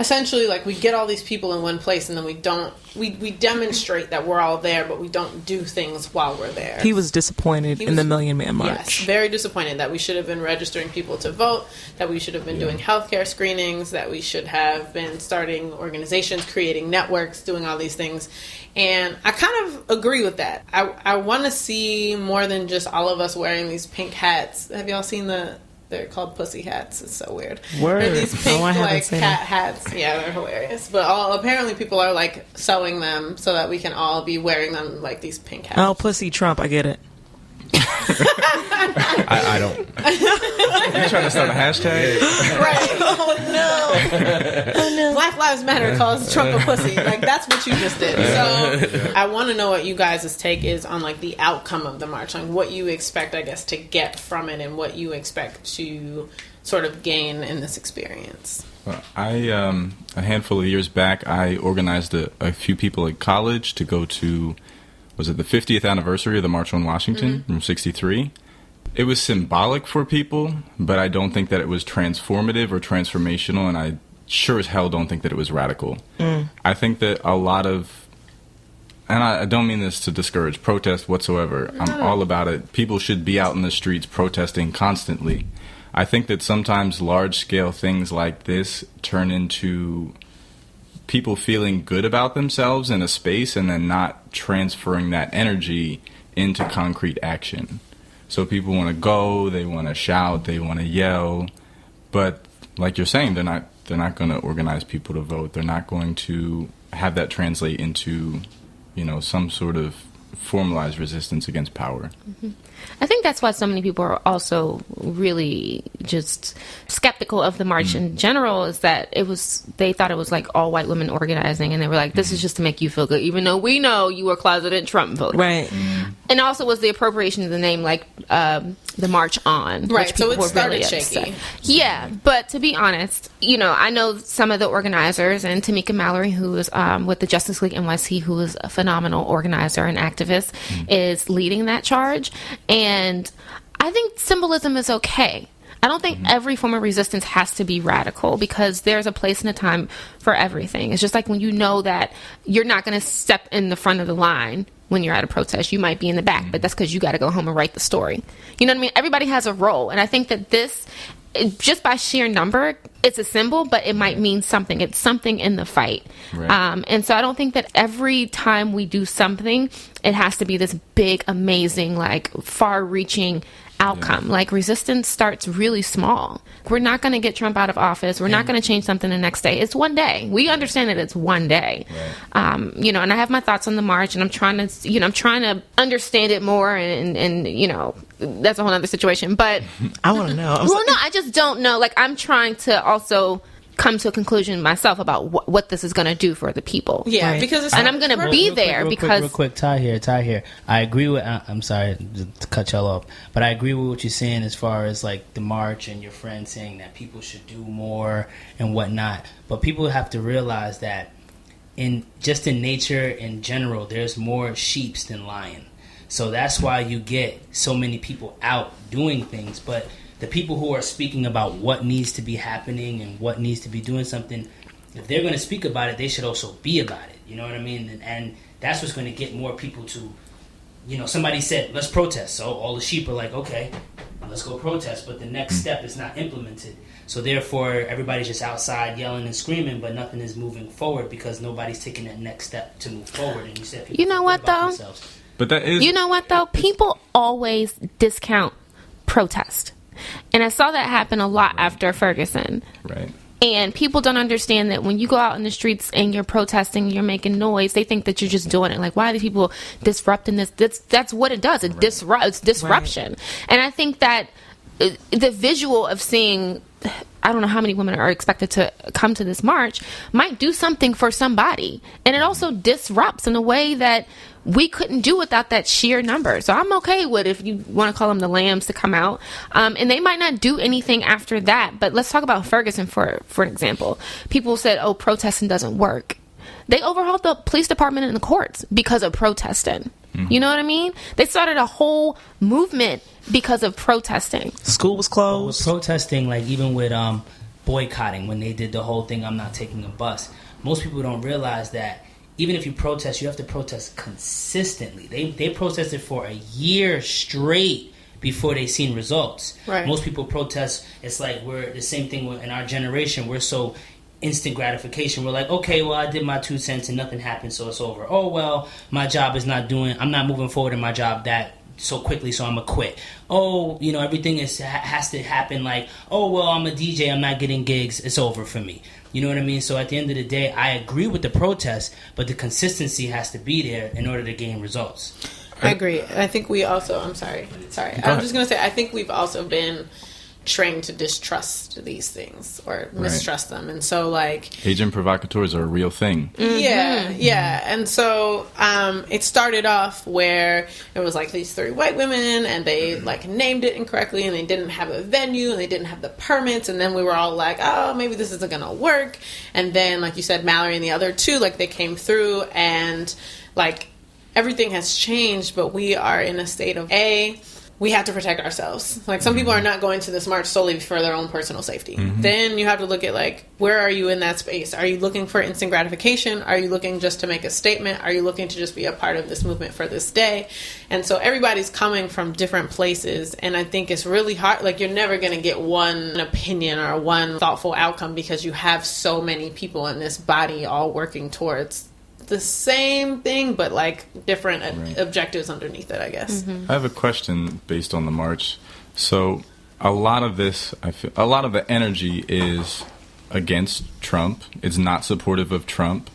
essentially, like, we get all these people in one place, and then we demonstrate that we're all there, but we don't do things while we're there. He was disappointed in the Million Man March. Yes, very disappointed that we should have been registering people to vote, that we should have been doing healthcare screenings, that we should have been starting organizations, creating networks, doing all these things. And I kind of agree with that. I want to see more than just all of us wearing these pink hats. Have y'all seen they're called pussy hats. It's so weird. Word. They're these pink I haven't like seen cat it. hats. Yeah, they're hilarious. But apparently people are like sewing them so that we can all be wearing them like these pink hats. Oh, pussy Trump. I get it. I don't. You trying to start a hashtag? Right. Oh no. Black Lives Matter calls Trump a pussy. Like, that's what you just did. So I want to know what you guys' take is on like the outcome of the march, on what you expect, I guess, to get from it and what you expect to sort of gain in this experience. Well, a handful of years back, I organized a few people at college to go to, was it the 50th anniversary of the March on Washington from 63? It was symbolic for people, but I don't think that it was transformative or transformational, and I sure as hell don't think that it was radical. I think that a lot of and I don't mean this to discourage protest whatsoever. I'm all about it. People should be out in the streets protesting constantly. I think that sometimes large-scale things like this turn into people feeling good about themselves in a space and then not transferring that energy into concrete action. So people want to go, they want to shout, they want to yell, but like you're saying, they're not going to organize people to vote. They're not going to have that translate into, some sort of formalized resistance against power. Mm-hmm. I think that's why so many people are also really just skeptical of the march in general, is that they thought it was like all white women organizing, and they were like, this is just to make you feel good, even though we know you were closeted Trump voter. Right. And also was the appropriation of the name, like the March On. Right, so it were started really shaky. upset. Yeah, but to be honest, I know some of the organizers, and Tamika Mallory, who is with the Justice League NYC, who is a phenomenal organizer and activist, is leading that charge. And I think symbolism is okay. I don't think every form of resistance has to be radical, because there's a place and a time for everything. It's just like when you know that you're not going to step in the front of the line when you're at a protest. You might be in the back, but that's because you got to go home and write the story. You know what I mean? Everybody has a role. And I think that this, just by sheer number, it's a symbol, but it might mean something. It's something in the fight. Right. And so I don't think that every time we do something, it has to be this big, amazing, like far-reaching outcome. Yeah. Like, resistance starts really small. We're not going to get Trump out of office. We're not going to change something the next day. It's one day. We understand that it's one day. Right. And I have my thoughts on the march, and I'm trying to understand it more, and that's a whole other situation. But I want to know. I just don't know. Like, I'm trying to also come to a conclusion myself about what this is going to do for the people. Yeah, right. because and I'm going to be there because... Real quick, Ty here. I agree with... I'm sorry to cut y'all off, but I agree with what you're saying as far as, like, the march and your friend saying that people should do more and whatnot. But people have to realize that in nature in general, there's more sheeps than lion. So that's why you get so many people out doing things. But the people who are speaking about what needs to be happening and what needs to be doing something, if they're going to speak about it, they should also be about it. You know what I mean? And that's what's going to get more people to, somebody said, let's protest. So all the sheep are like, okay, let's go protest. But the next step is not implemented. So therefore, everybody's just outside yelling and screaming, but nothing is moving forward because nobody's taking that next step to move forward. And you said, people you know what, though? Themselves. But that is... You know what, though? People always discount protest. And I saw that happen a lot after Ferguson. Right. And people don't understand that when you go out in the streets and you're protesting, you're making noise, they think that you're just doing it. Like, why are these people disrupting this? That's what it does. It's disruption. Right. And I think that the visual of seeing... I don't know how many women are expected to come to this march, might do something for somebody. And it also disrupts in a way that we couldn't do without that sheer number. So I'm okay with, if you want to call them the lambs, to come out. And they might not do anything after that. But let's talk about Ferguson for an example. People said, oh, protesting doesn't work. They overhauled the police department and the courts because of protesting. Mm-hmm. You know what I mean? They started a whole movement because of protesting. School was closed. With protesting, like even with boycotting, when they did the whole thing, I'm not taking a bus. Most people don't realize that even if you protest, you have to protest consistently. They protested for a year straight before they seen results. Right. Most people protest. It's like we're the same thing in our generation. We're so instant gratification. We're like, okay, well, I did my 2 cents and nothing happened, so it's over. Oh, well, my job is not I'm not moving forward in my job that so quickly, so I'm gonna quit. Oh, everything has to happen like, oh, well, I'm a DJ, I'm not getting gigs, it's over for me. You know what I mean? So at the end of the day, I agree with the protest, but the consistency has to be there in order to gain results. I agree. I think we also, I'm sorry. I'm just going to say, I think we've also been trained to distrust these things or mistrust them. And so, like... agent provocateurs are a real thing. Yeah. And so it started off where it was like these 3 white women and they like named it incorrectly and they didn't have a venue and they didn't have the permits. And then we were all like, oh, maybe this isn't going to work. And then, like you said, Mallory and the other 2, like they came through and like everything has changed, but we are in a state of we have to protect ourselves. Like, some people are not going to this march solely for their own personal safety. Then you have to look at, like, where are you in that space? Are you looking for instant gratification? Are you looking just to make a statement? Are you looking to just be a part of this movement for this day? And so everybody's coming from different places, and I think it's really hard. Like, you're never going to get one opinion or one thoughtful outcome because you have so many people in this body all working towards the same thing, but like different objectives underneath it, I guess. I have a question based on the march. So a lot of this, I feel, a lot of the energy is against Trump. It's not supportive of Trump.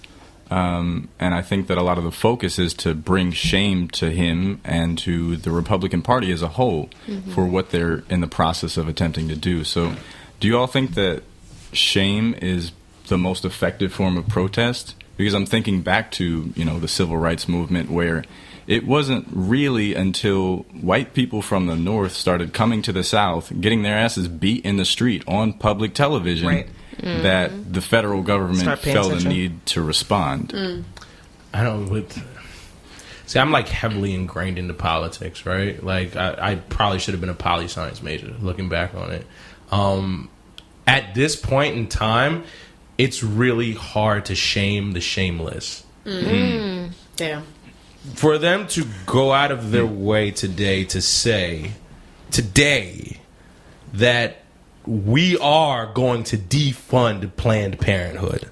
And I think that a lot of the focus is to bring shame to him and to the Republican Party as a whole for what they're in the process of attempting to do. So do you all think that shame is the most effective form of protest? Because I'm thinking back to, the civil rights movement, where it wasn't really until white people from the North started coming to the South, getting their asses beat in the street on public television, that the federal government felt the need to respond. I don't. See, I'm like heavily ingrained into politics, right? Like, I probably should have been a poli-science major, looking back on it. At this point in time, it's really hard to shame the shameless. Damn. For them to go out of their way today to say, that we are going to defund Planned Parenthood.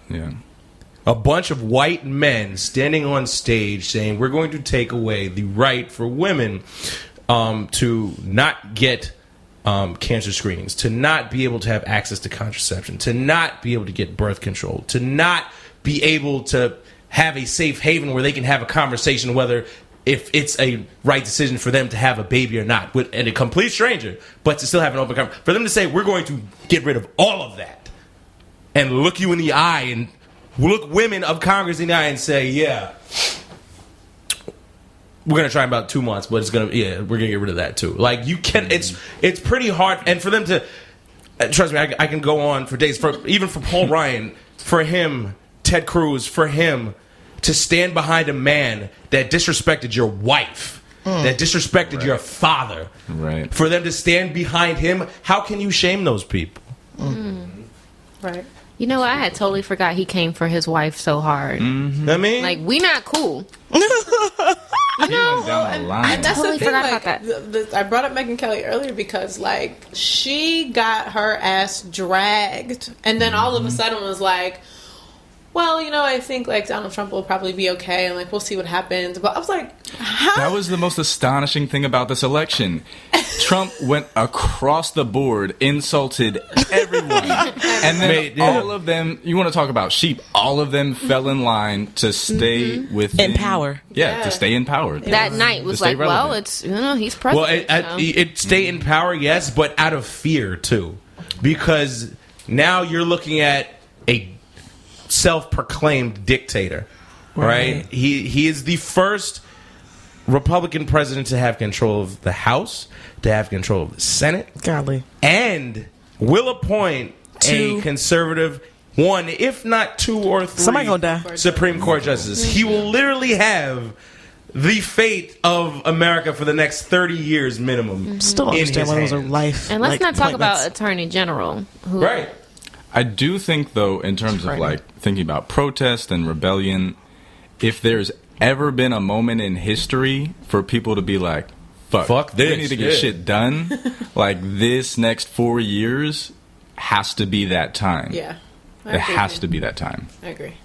Yeah. A bunch of white men standing on stage saying we're going to take away the right for women to not get cancer screenings, to not be able to have access to contraception, to not be able to get birth control, to not be able to have a safe haven where they can have a conversation whether if it's a right decision for them to have a baby or not, with and a complete stranger, but to still have an open conversation. For them to say we're going to get rid of all of that and look you in the eye and look women of Congress in the eye and say, yeah, we're gonna try in about 2 months, but we're gonna get rid of that too. Like, you can, it's pretty hard, and for them to trust me, I can go on for days. Even for Paul Ryan, for him, Ted Cruz, for him to stand behind a man that disrespected your wife, that disrespected your father, for them to stand behind him, how can you shame those people? Right. You know, I had totally forgot he came for his wife so hard. I mean, like, we not cool. I totally forgot about that. I brought up Megyn Kelly earlier because, like, she got her ass dragged, and then all of a sudden was like, well, I think, like, Donald Trump will probably be okay, and, like, we'll see what happens. But I was like, how? That was the most astonishing thing about this election. Trump went across the board, insulted everyone, and then all of them, you want to talk about sheep, all of them fell in line to stay within... In power. Yeah, to stay in power. That night was like, well, it's, he's president. Well, it stay in power, yes, but out of fear, too. Because now you're looking at a self-proclaimed dictator, right? He is the first Republican president to have control of the House, to have control of the Senate, and will appoint a conservative one, if not 2 or 3 somebody gonna die. Supreme Court justices. He will literally have the fate of America for the next 30 years minimum. Still don't understand why it was a life. And let's not talk about Attorney General. Who, I do think, though, in terms of, like, thinking about protest and rebellion, if there's ever been a moment in history for people to be like, fuck this, we need to get shit done, like, this next 4 years has to be that time. Yeah. It has to be that time. I agree.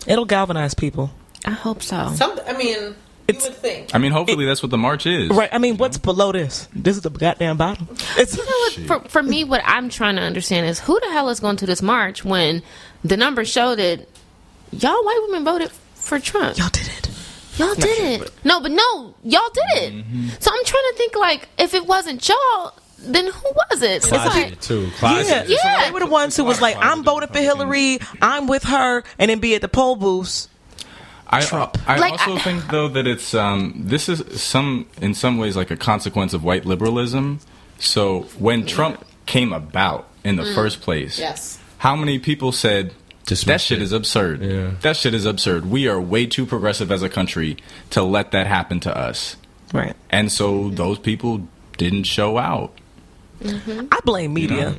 It'll galvanize people. I hope so. You would think. I mean, hopefully that's what the march is. Right. I mean, what's below this? This is the goddamn bottom. For me, what I'm trying to understand is who the hell is going to this march when the numbers show that y'all white women voted for Trump? Y'all did it. Y'all did it. No, y'all did it. So I'm trying to think, like, if it wasn't y'all, then who was it? Closet, too. Closet. Yeah. They were the ones who was like, I'm voting for Hillary, I'm with her, and then be at the poll booths. I also think, though, that it's this is in some ways like a consequence of white liberalism. So when Trump came about in the first place, how many people said, that shit is absurd. Yeah. That shit is absurd. We are way too progressive as a country to let that happen to us. Right. And so those people didn't show out. I blame media. You know?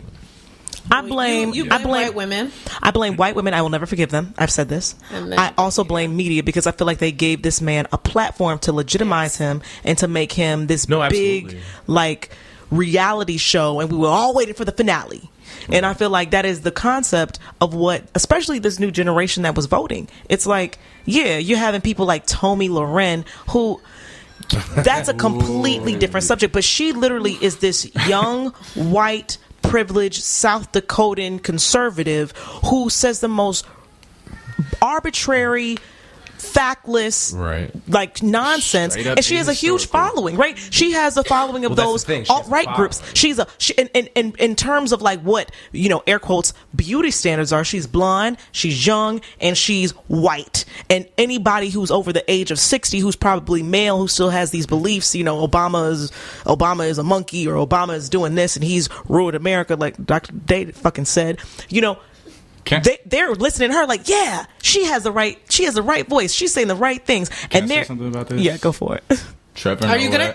I blame white women. I blame white women. I will never forgive them. I've said this. I also blame media because I feel like they gave this man a platform to legitimize him and to make him this big, like, reality show. And we were all waiting for the finale. And I feel like that is the concept of what, especially this new generation that was voting. It's like, yeah, you're having people like Tomi Lahren, who... that's a completely different subject. But she literally is this young, white, privileged South Dakotan conservative who says the most arbitrary, factless, like nonsense, and she has a huge following, right? She has a following of those alt-right groups. She's in terms of like what, you know, air quotes, beauty standards are. She's blonde, she's young, and she's white. And anybody who's over the age of 60, who's probably male, who still has these beliefs, you know, Obama is a monkey, or Obama is doing this and he's ruined America, like Dr. Day fucking said, you know. They're listening to her like, yeah, she has the right voice. She's saying the right things. Can I say something about this? Yeah, go for it. Trevor Are Noah. you gonna?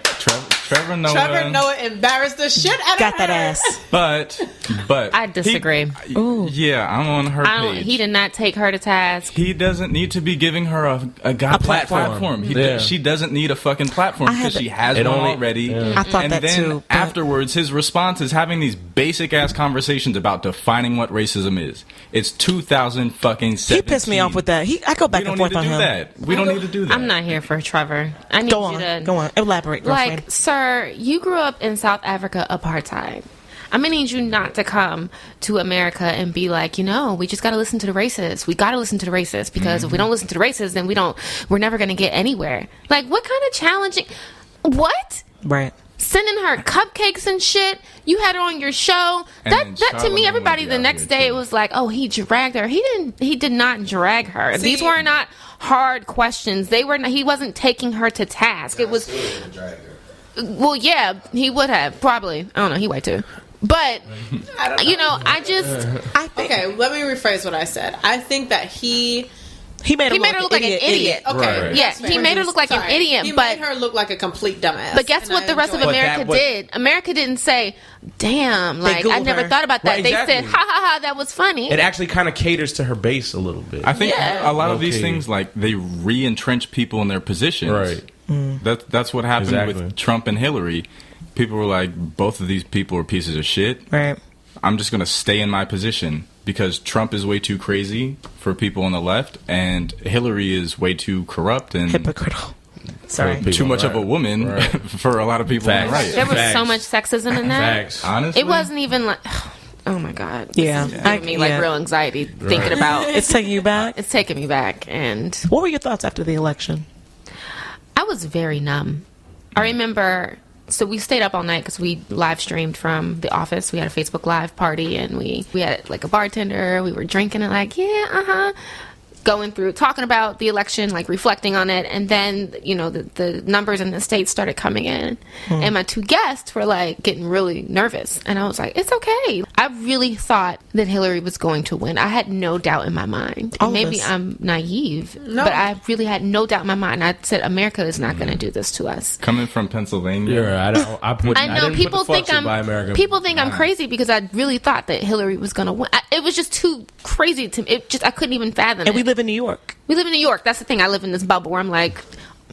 Trevor Noah. Trevor Noah embarrassed the shit out of Got her. that ass. But I disagree. Yeah, I'm on her page. He did not take her to task. He doesn't need to be giving her a platform. She doesn't need a fucking platform because she has one already. Yeah. I thought and that then too. Afterwards, his response is having these basic ass conversations about defining what racism is. It's 2017. He pissed me off with that. I go back and forth on him. We don't need to do that. I'm not here for Trevor. I need Go you to on. Elaborate, girlfriend. like, sir, you grew up in South Africa apartheid. I'm gonna need you not to come to America and be like, you know, we just gotta listen to the racists. We gotta listen to the racists because if we don't listen to the racists, then we're never gonna get anywhere. Like, what kind of challenging? What? Right. Sending her cupcakes and shit. You had her on your show. And That to me, everybody the next day was like, oh, he dragged her. He did not drag her. These were not hard questions. They were not, he wasn't taking her to task. It was. Well, yeah, he would have probably. I don't know. He white too, but I don't know. you know, I think Okay, let me rephrase what I said. I think that he made her look like an idiot. Okay, Right. Yeah, he made her look like an idiot, He but made her look like a complete dumbass. But guess and what I the rest of enjoyed it. America did? America didn't say, damn, like, I Googled never her. thought about that. Right, They exactly. said, ha ha ha, that was funny. It actually kind of caters to her base a little bit. I think a lot of these Okay. things, like, they re-entrench people in their positions. Right. That's what happened Exactly. with Trump and Hillary. People were like, both of these people are pieces of shit. Right. I'm just going to stay in my position because Trump is way too crazy for people on the left, and Hillary is way too corrupt and Hypocritical. Sorry. People, too much of a right. woman Right. for a lot of people on the Facts. right. There was Facts. so much sexism in that. Facts. Honestly, It wasn't even like, oh my God. Yeah. This is giving me like real anxiety thinking about It's taking you back. It's taking me back. And What were your thoughts after the election? I was very numb. I remember, so we stayed up all night because we live streamed from the office. We had a Facebook Live party and we had like a bartender. We were drinking and like, yeah, going through, talking about the election, like reflecting on it. And then, you know, the numbers in the states started coming in. And my two guests were like getting really nervous. And I was like, it's okay. I really thought that Hillary was going to win. I had no doubt in my mind. All of Maybe us. I'm naive, but I really had no doubt in my mind. I said, America is not going to do this to us. coming from Pennsylvania. Yeah, I I know didn't people put the think fucks in I'm Buy America. people think I'm crazy because I really thought that Hillary was going to win. It was just too crazy to me. I couldn't even fathom And it. we live in New York. We live in New York. That's the thing. I live in this bubble where I'm like,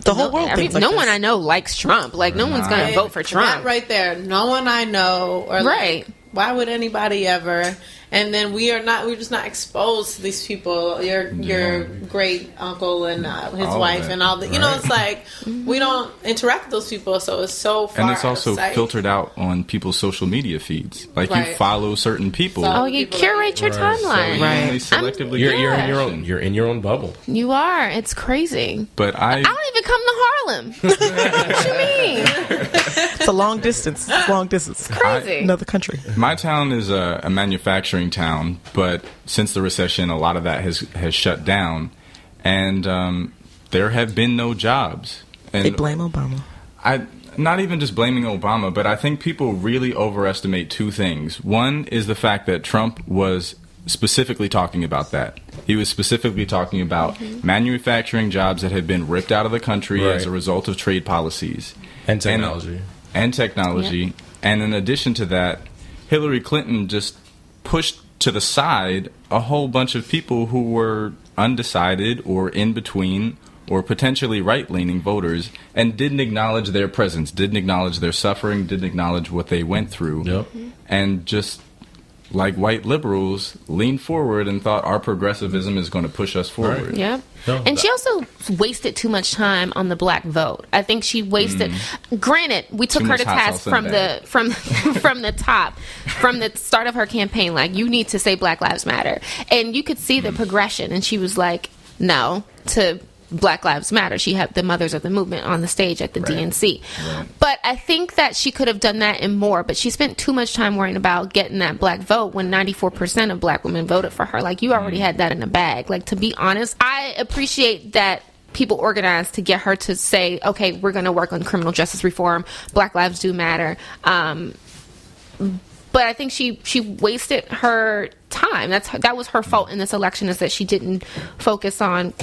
The whole world thinks like no this. one I know likes Trump. Like no one's going to vote for Trump. That right there. No one I know. Or Right. Like, why would anybody ever? And then we're just not exposed to these people. Your great uncle and his All of wife that, and all the, you know, it's like we don't interact with those people, so it's so far. And it's also out of sight. filtered out on people's social media feeds. Like you Right. follow certain people, So- Oh, you curate your timeline. Right. and they selectively. You're get in your action. own. You're in your own bubble. You are. It's crazy. But I don't even come to Harlem. What you mean? It's a long distance. It's long distance. Crazy. Another country. my town is a manufacturing town, but since the recession, a lot of that has shut down, and there have been no jobs. And They blame Obama. I not even just blaming Obama, but I think people really overestimate two things. One is the fact that Trump was specifically talking about that. He was specifically talking about manufacturing jobs that had been ripped out of the country Right. as a result of trade policies. And technology. And technology. Yep. And in addition to that, Hillary Clinton just pushed to the side a whole bunch of people who were undecided or in between or potentially right-leaning voters and didn't acknowledge their presence, didn't acknowledge their suffering, didn't acknowledge what they went through. Yep. And just like white liberals leaned forward and thought our progressivism is going to push us forward. Yep. No, And she also wasted too much time on the black vote. I think she wasted. Granted, we took Too her much to hot task sauce in from the the from the top, from the start of her campaign. Like, you need to say Black Lives Matter, and you could see the progression. And she was like, no to Black Lives Matter. She had the Mothers of the Movement on the stage at the DNC. Right. But I think that she could have done that and more, but she spent too much time worrying about getting that black vote when 94% of black women voted for her. Like, you already had that in the bag. Like, to be honest, I appreciate that people organized to get her to say, okay, we're going to work on criminal justice reform. Black lives do matter. But I think she wasted her time. That was her fault in this election, is that she didn't focus on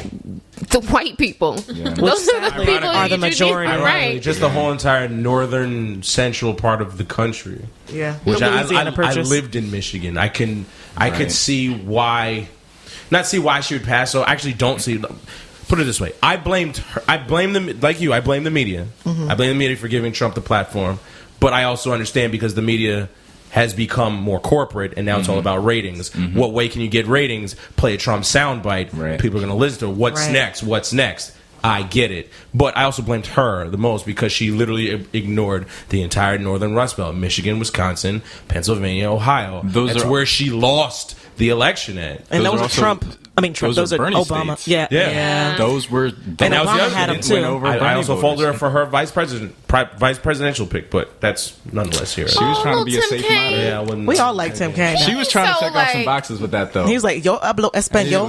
the white people. Yeah. Those are the sadly people are the you need- majority. right? Just the whole entire northern central part of the country. Yeah. Which The I Louisiana Purchase. lived in Michigan. I could Right. see why, not see why she would pass. So I actually don't see. Put it this way: I blamed her. I blame them like you. I blame the media. I blame the media for giving Trump the platform. But I also understand because the media has become more corporate, and now it's all about ratings. What way can you get ratings? Play a Trump soundbite. Right. People are going to listen to it. What's Right. next? What's next? I get it. But I also blamed her the most because she literally ignored the entire northern Rust Belt. Michigan, Wisconsin, Pennsylvania, Ohio. Those That's are- where she lost the election at. And Those those are are also- Trump. I mean, Trump. those Those are are Bernie Obama. states. Yeah. Yeah. Yeah. Those were And that was the Obama other had thing. him too. went over I Bernie also voters. folded her for her vice presidential pick, but that's nonetheless here. She was trying to be a Tim safe Kaine. model. Yeah, I wouldn't- We all like Tim Kaine. She was trying So, to check off some like- boxes with that, though. He was like, yo hablo español.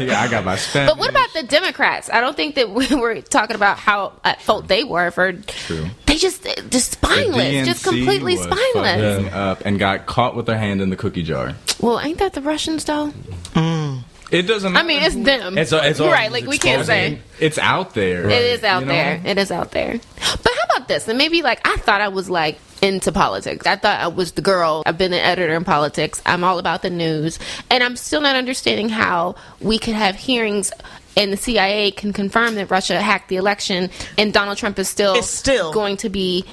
Yeah, I got my Spanish. But what about the Democrats? I don't think that we were talking about how at fault they were for. True. They just spineless, just DNC completely was spineless. fucking up and got caught with their hand in the cookie jar. Well, ain't that the Russians though? It doesn't I matter. mean, it's them. It's all right. Like, we can't say. It's out there. It is out You know? there. It is out there. But how about this? And maybe like I thought I was like into politics. I thought I was the girl. I've been an editor in politics. I'm all about the news. And I'm still not understanding how we could have hearings and the CIA can confirm that Russia hacked the election and Donald Trump is still going to be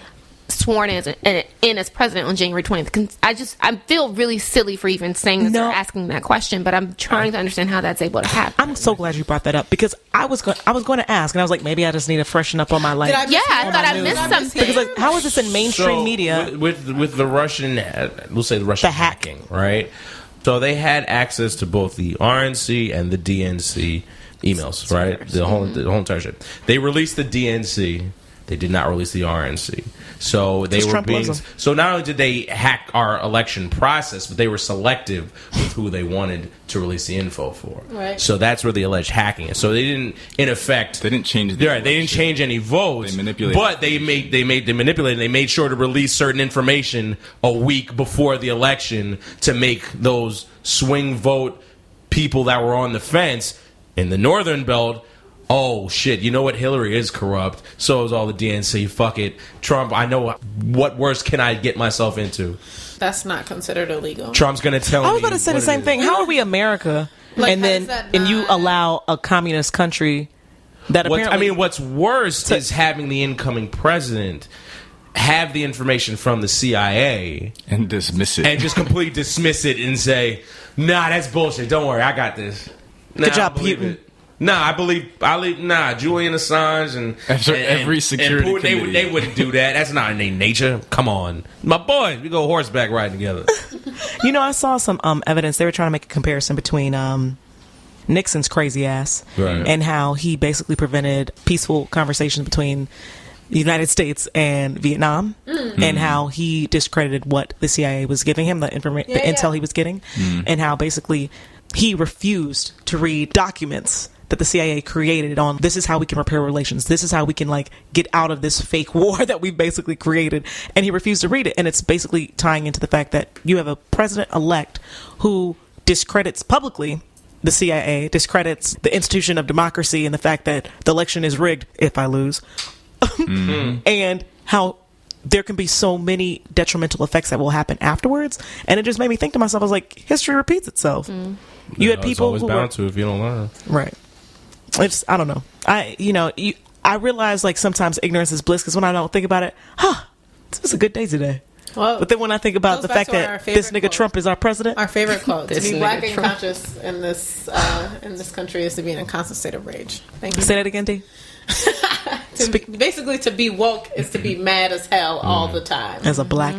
sworn in as president on January 20th. I feel really silly for even saying this or asking that question, but I'm trying to understand how that's able to happen. I'm so glad you brought that up because I was going to ask, and I was like, maybe I just need to freshen up on my life. Yeah, I thought I missed something. Because like, how is this in mainstream So, media? with the Russian, we'll say the Russian The hack. hacking, right? So they had access to both the RNC and the DNC emails, right? The whole entire shit. They released the DNC. They did not release the RNC. So they were Trump being. loves them. So not only did they hack our election process, but they were selective with who they wanted to release the info for. Right. So that's where the alleged hacking is. So they didn't, in effect, They didn't change the Right, they didn't election. change any votes. They manipulated. But they manipulated. They made sure to release certain information a week before the election to make those swing vote people that were on the fence in the northern belt. Oh shit! You know what? Hillary is corrupt. So is all the DNC. Fuck it, Trump. I know what worse can I get myself into. That's not considered illegal. Trump's gonna tell me. I was about to say the what it same is. thing. How are we America, Like, and how then does that and you not- allow a communist country that apparently? What's worse is having the incoming president have the information from the CIA And dismiss it. and just completely dismiss it and say, "Nah, that's bullshit. Don't worry, I got this." Nah, Good job, I believe Putin. it. Nah, Julian Assange and After every security Putin, committee. they wouldn't do that. That's not in their nature. Come on, my boys, we go horseback riding together. You know, I saw some evidence. They were trying to make a comparison between Nixon's crazy ass Right. and how he basically prevented peaceful conversations between the United States and Vietnam, and how he discredited what the CIA was giving him, the intel he was getting, and how basically he refused to read documents that the CIA created on this is how we can repair relations. This is how we can like get out of this fake war that we've basically created. And he refused to read it. And it's basically tying into the fact that you have a president-elect who discredits publicly the CIA, discredits the institution of democracy and the fact that the election is rigged if I lose, and how there can be so many detrimental effects that will happen afterwards. And it just made me think to myself, I was like, history repeats itself. You had people it's always who bound were, to if you don't learn. right. It's, I don't know. I realize like sometimes ignorance is bliss, because when I don't think about it, this was a good day today. Well, But then when I think about goes the back fact to our that this favorite nigga quote. Trump is our president, our favorite quote: "To This be black nigga and Trump. conscious in this country is to be in a constant state of rage." Thank you. say that again, D. Basically, to be woke is to be mad as hell all the time. As a black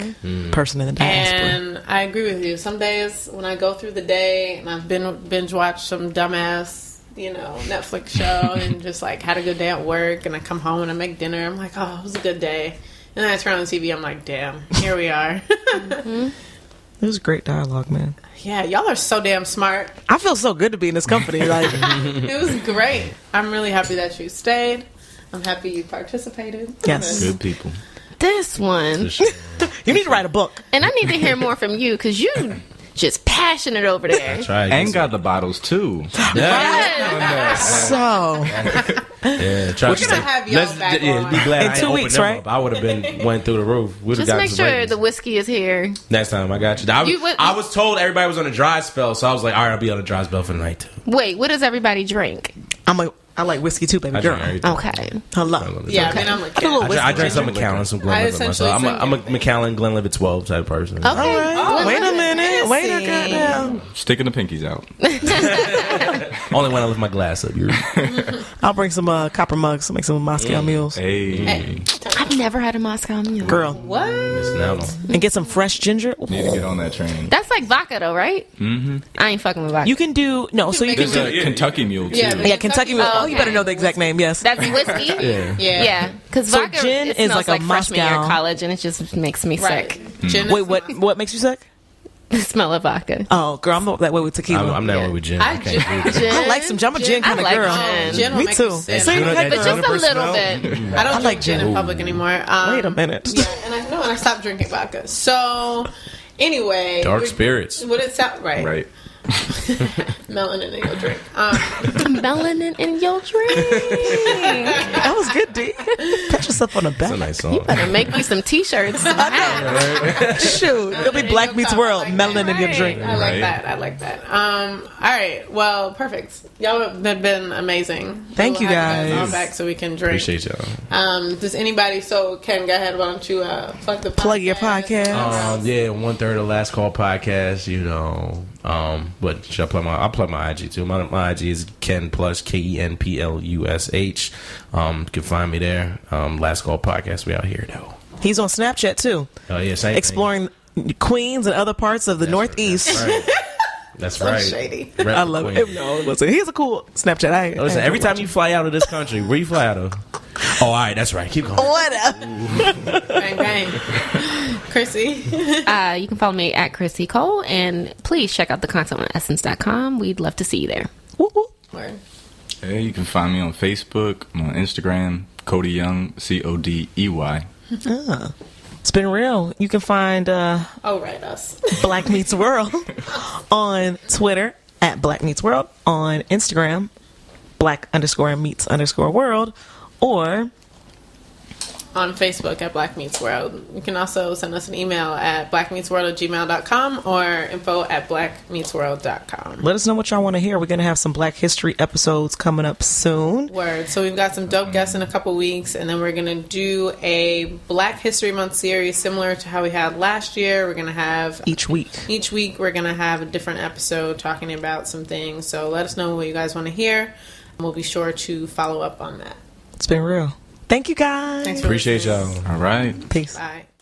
person in the diaspora. And I agree with you. Some days when I go through the day and I've binge watched some dumbass, Netflix show and just like had a good day at work, and I come home and I make dinner, I'm like, oh, it was a good day. And then I turn on the TV, I'm like, damn, here we are. It was great dialogue, man. Yeah, y'all are so damn smart. I feel so good to be in this company. Like, It was great. I'm really happy that you stayed. I'm happy you participated. Yes. Good people. This one. you need to write a book. And I need to hear more from you because you just passionate over there. That's right. And got the bottles too. So, Yeah, try We're gonna have y'all back on. Be glad In I 2 ain't opened weeks, them right? up. I would have went through the roof. We'd have Just gotten make some sure ratings. the whiskey is here. Next time, I got you. I was told everybody was on a dry spell, so I was like, all right, I'll be on a dry spell for the night too. Wait, what does everybody drink? I like whiskey too, baby I girl. drink everything. Okay. Hello. Yeah, I mean, I'm like, I feel a little I drank whiskey some ginger. Macallan, some I Glenlivet essentially myself. I'm a drink Macallan Glenlivet 12 type person. Okay. All right. Oh, Wait a look at minute. Wait a fancy. goddamn. Sticking the pinkies out. Only when I lift my glass up. I'll bring some copper mugs to make some Moscow mules. Hey. I've never had a Moscow Mule. Girl. What? And get some fresh ginger. Need to get on that train. That's like vodka though, right? Mm-hmm. I ain't fucking with vodka. You can do, no, so you can There's do, a Kentucky mule too. Yeah, yeah, Kentucky mule. Oh, Oh, you better okay. know the exact name, yes. That's whiskey? Yeah. Yeah. Because So vodka gin it is smells like a freshman year of Moscow. college, and it just makes me Right. sick. Gin Wait, is- what makes you sick? The smell of vodka. Oh, girl, I'm not that way with tequila. I'm that Yeah. way with gin. I I can't do that. Gin. I like some gin. I'm a gin kind I of like girl. gin. Gin will Me make you too. sick. Same That like But just a juniper little smell? bit. I don't I like drink gin in gin. public anymore. Wait a minute. Yeah, and I stopped drinking vodka. So, anyway, Dark spirits. Would it sound right? Right. Melanin in your drink. Melanin in your drink. That was good, D. Pat yourself on the That's a back. nice song. Better make me some t-shirts. Shoot. It'll be Black Meets World. Melanin in your drink. I like Right. that. I like that. All right. Well, perfect. Y'all have been amazing. Thank We'll you, have guys. all back so we can drink. Appreciate y'all. Does anybody? So, Ken, go ahead. Why don't you plug the podcast? Plug your podcast. Yeah, 1/3 of Last Call podcast. But should I plug I'll plug my IG too. My IG is Ken Plush, KenPlush. You can find me there. Last Call podcast. We out here though. He's on Snapchat too, Oh yeah, same exploring Queens and other parts of the Northeast. That's right. shady. Rep I the love Queen. it. No, listen, he's a cool Snapchat. Listen, every time you fly out of this country, where you fly out of? Oh, all right, that's right. Keep going. Whatever. Bang bang. Chrissy. You can follow me at Chrissy Cole, and please check out the content on essence.com. We'd love to see you there. Woo, woo. Word. Hey, you can find me on Facebook, on Instagram, Codey Young, CODEY. It's been real. You can find Oh, right, us. Black Meets World on Twitter at Black Meets World, on Instagram Black_Meets_World, or On Facebook at Black Meets World. You can also send us an email at blackmeetsworld@gmail.com or info@blackmeetsworld.com. let us know what y'all want to hear. We're going to have some Black History episodes coming up soon. Word. So we've got some dope guests in a couple weeks, and then we're going to do a Black History Month series similar to how we had last year. We're going to have Each week. we're going to have a different episode talking about some things. So let us know what you guys want to hear. We'll be sure to follow up on that. It's been real. Thank you, guys. Thanks for Appreciate listening. y'all. All right. Peace. Bye.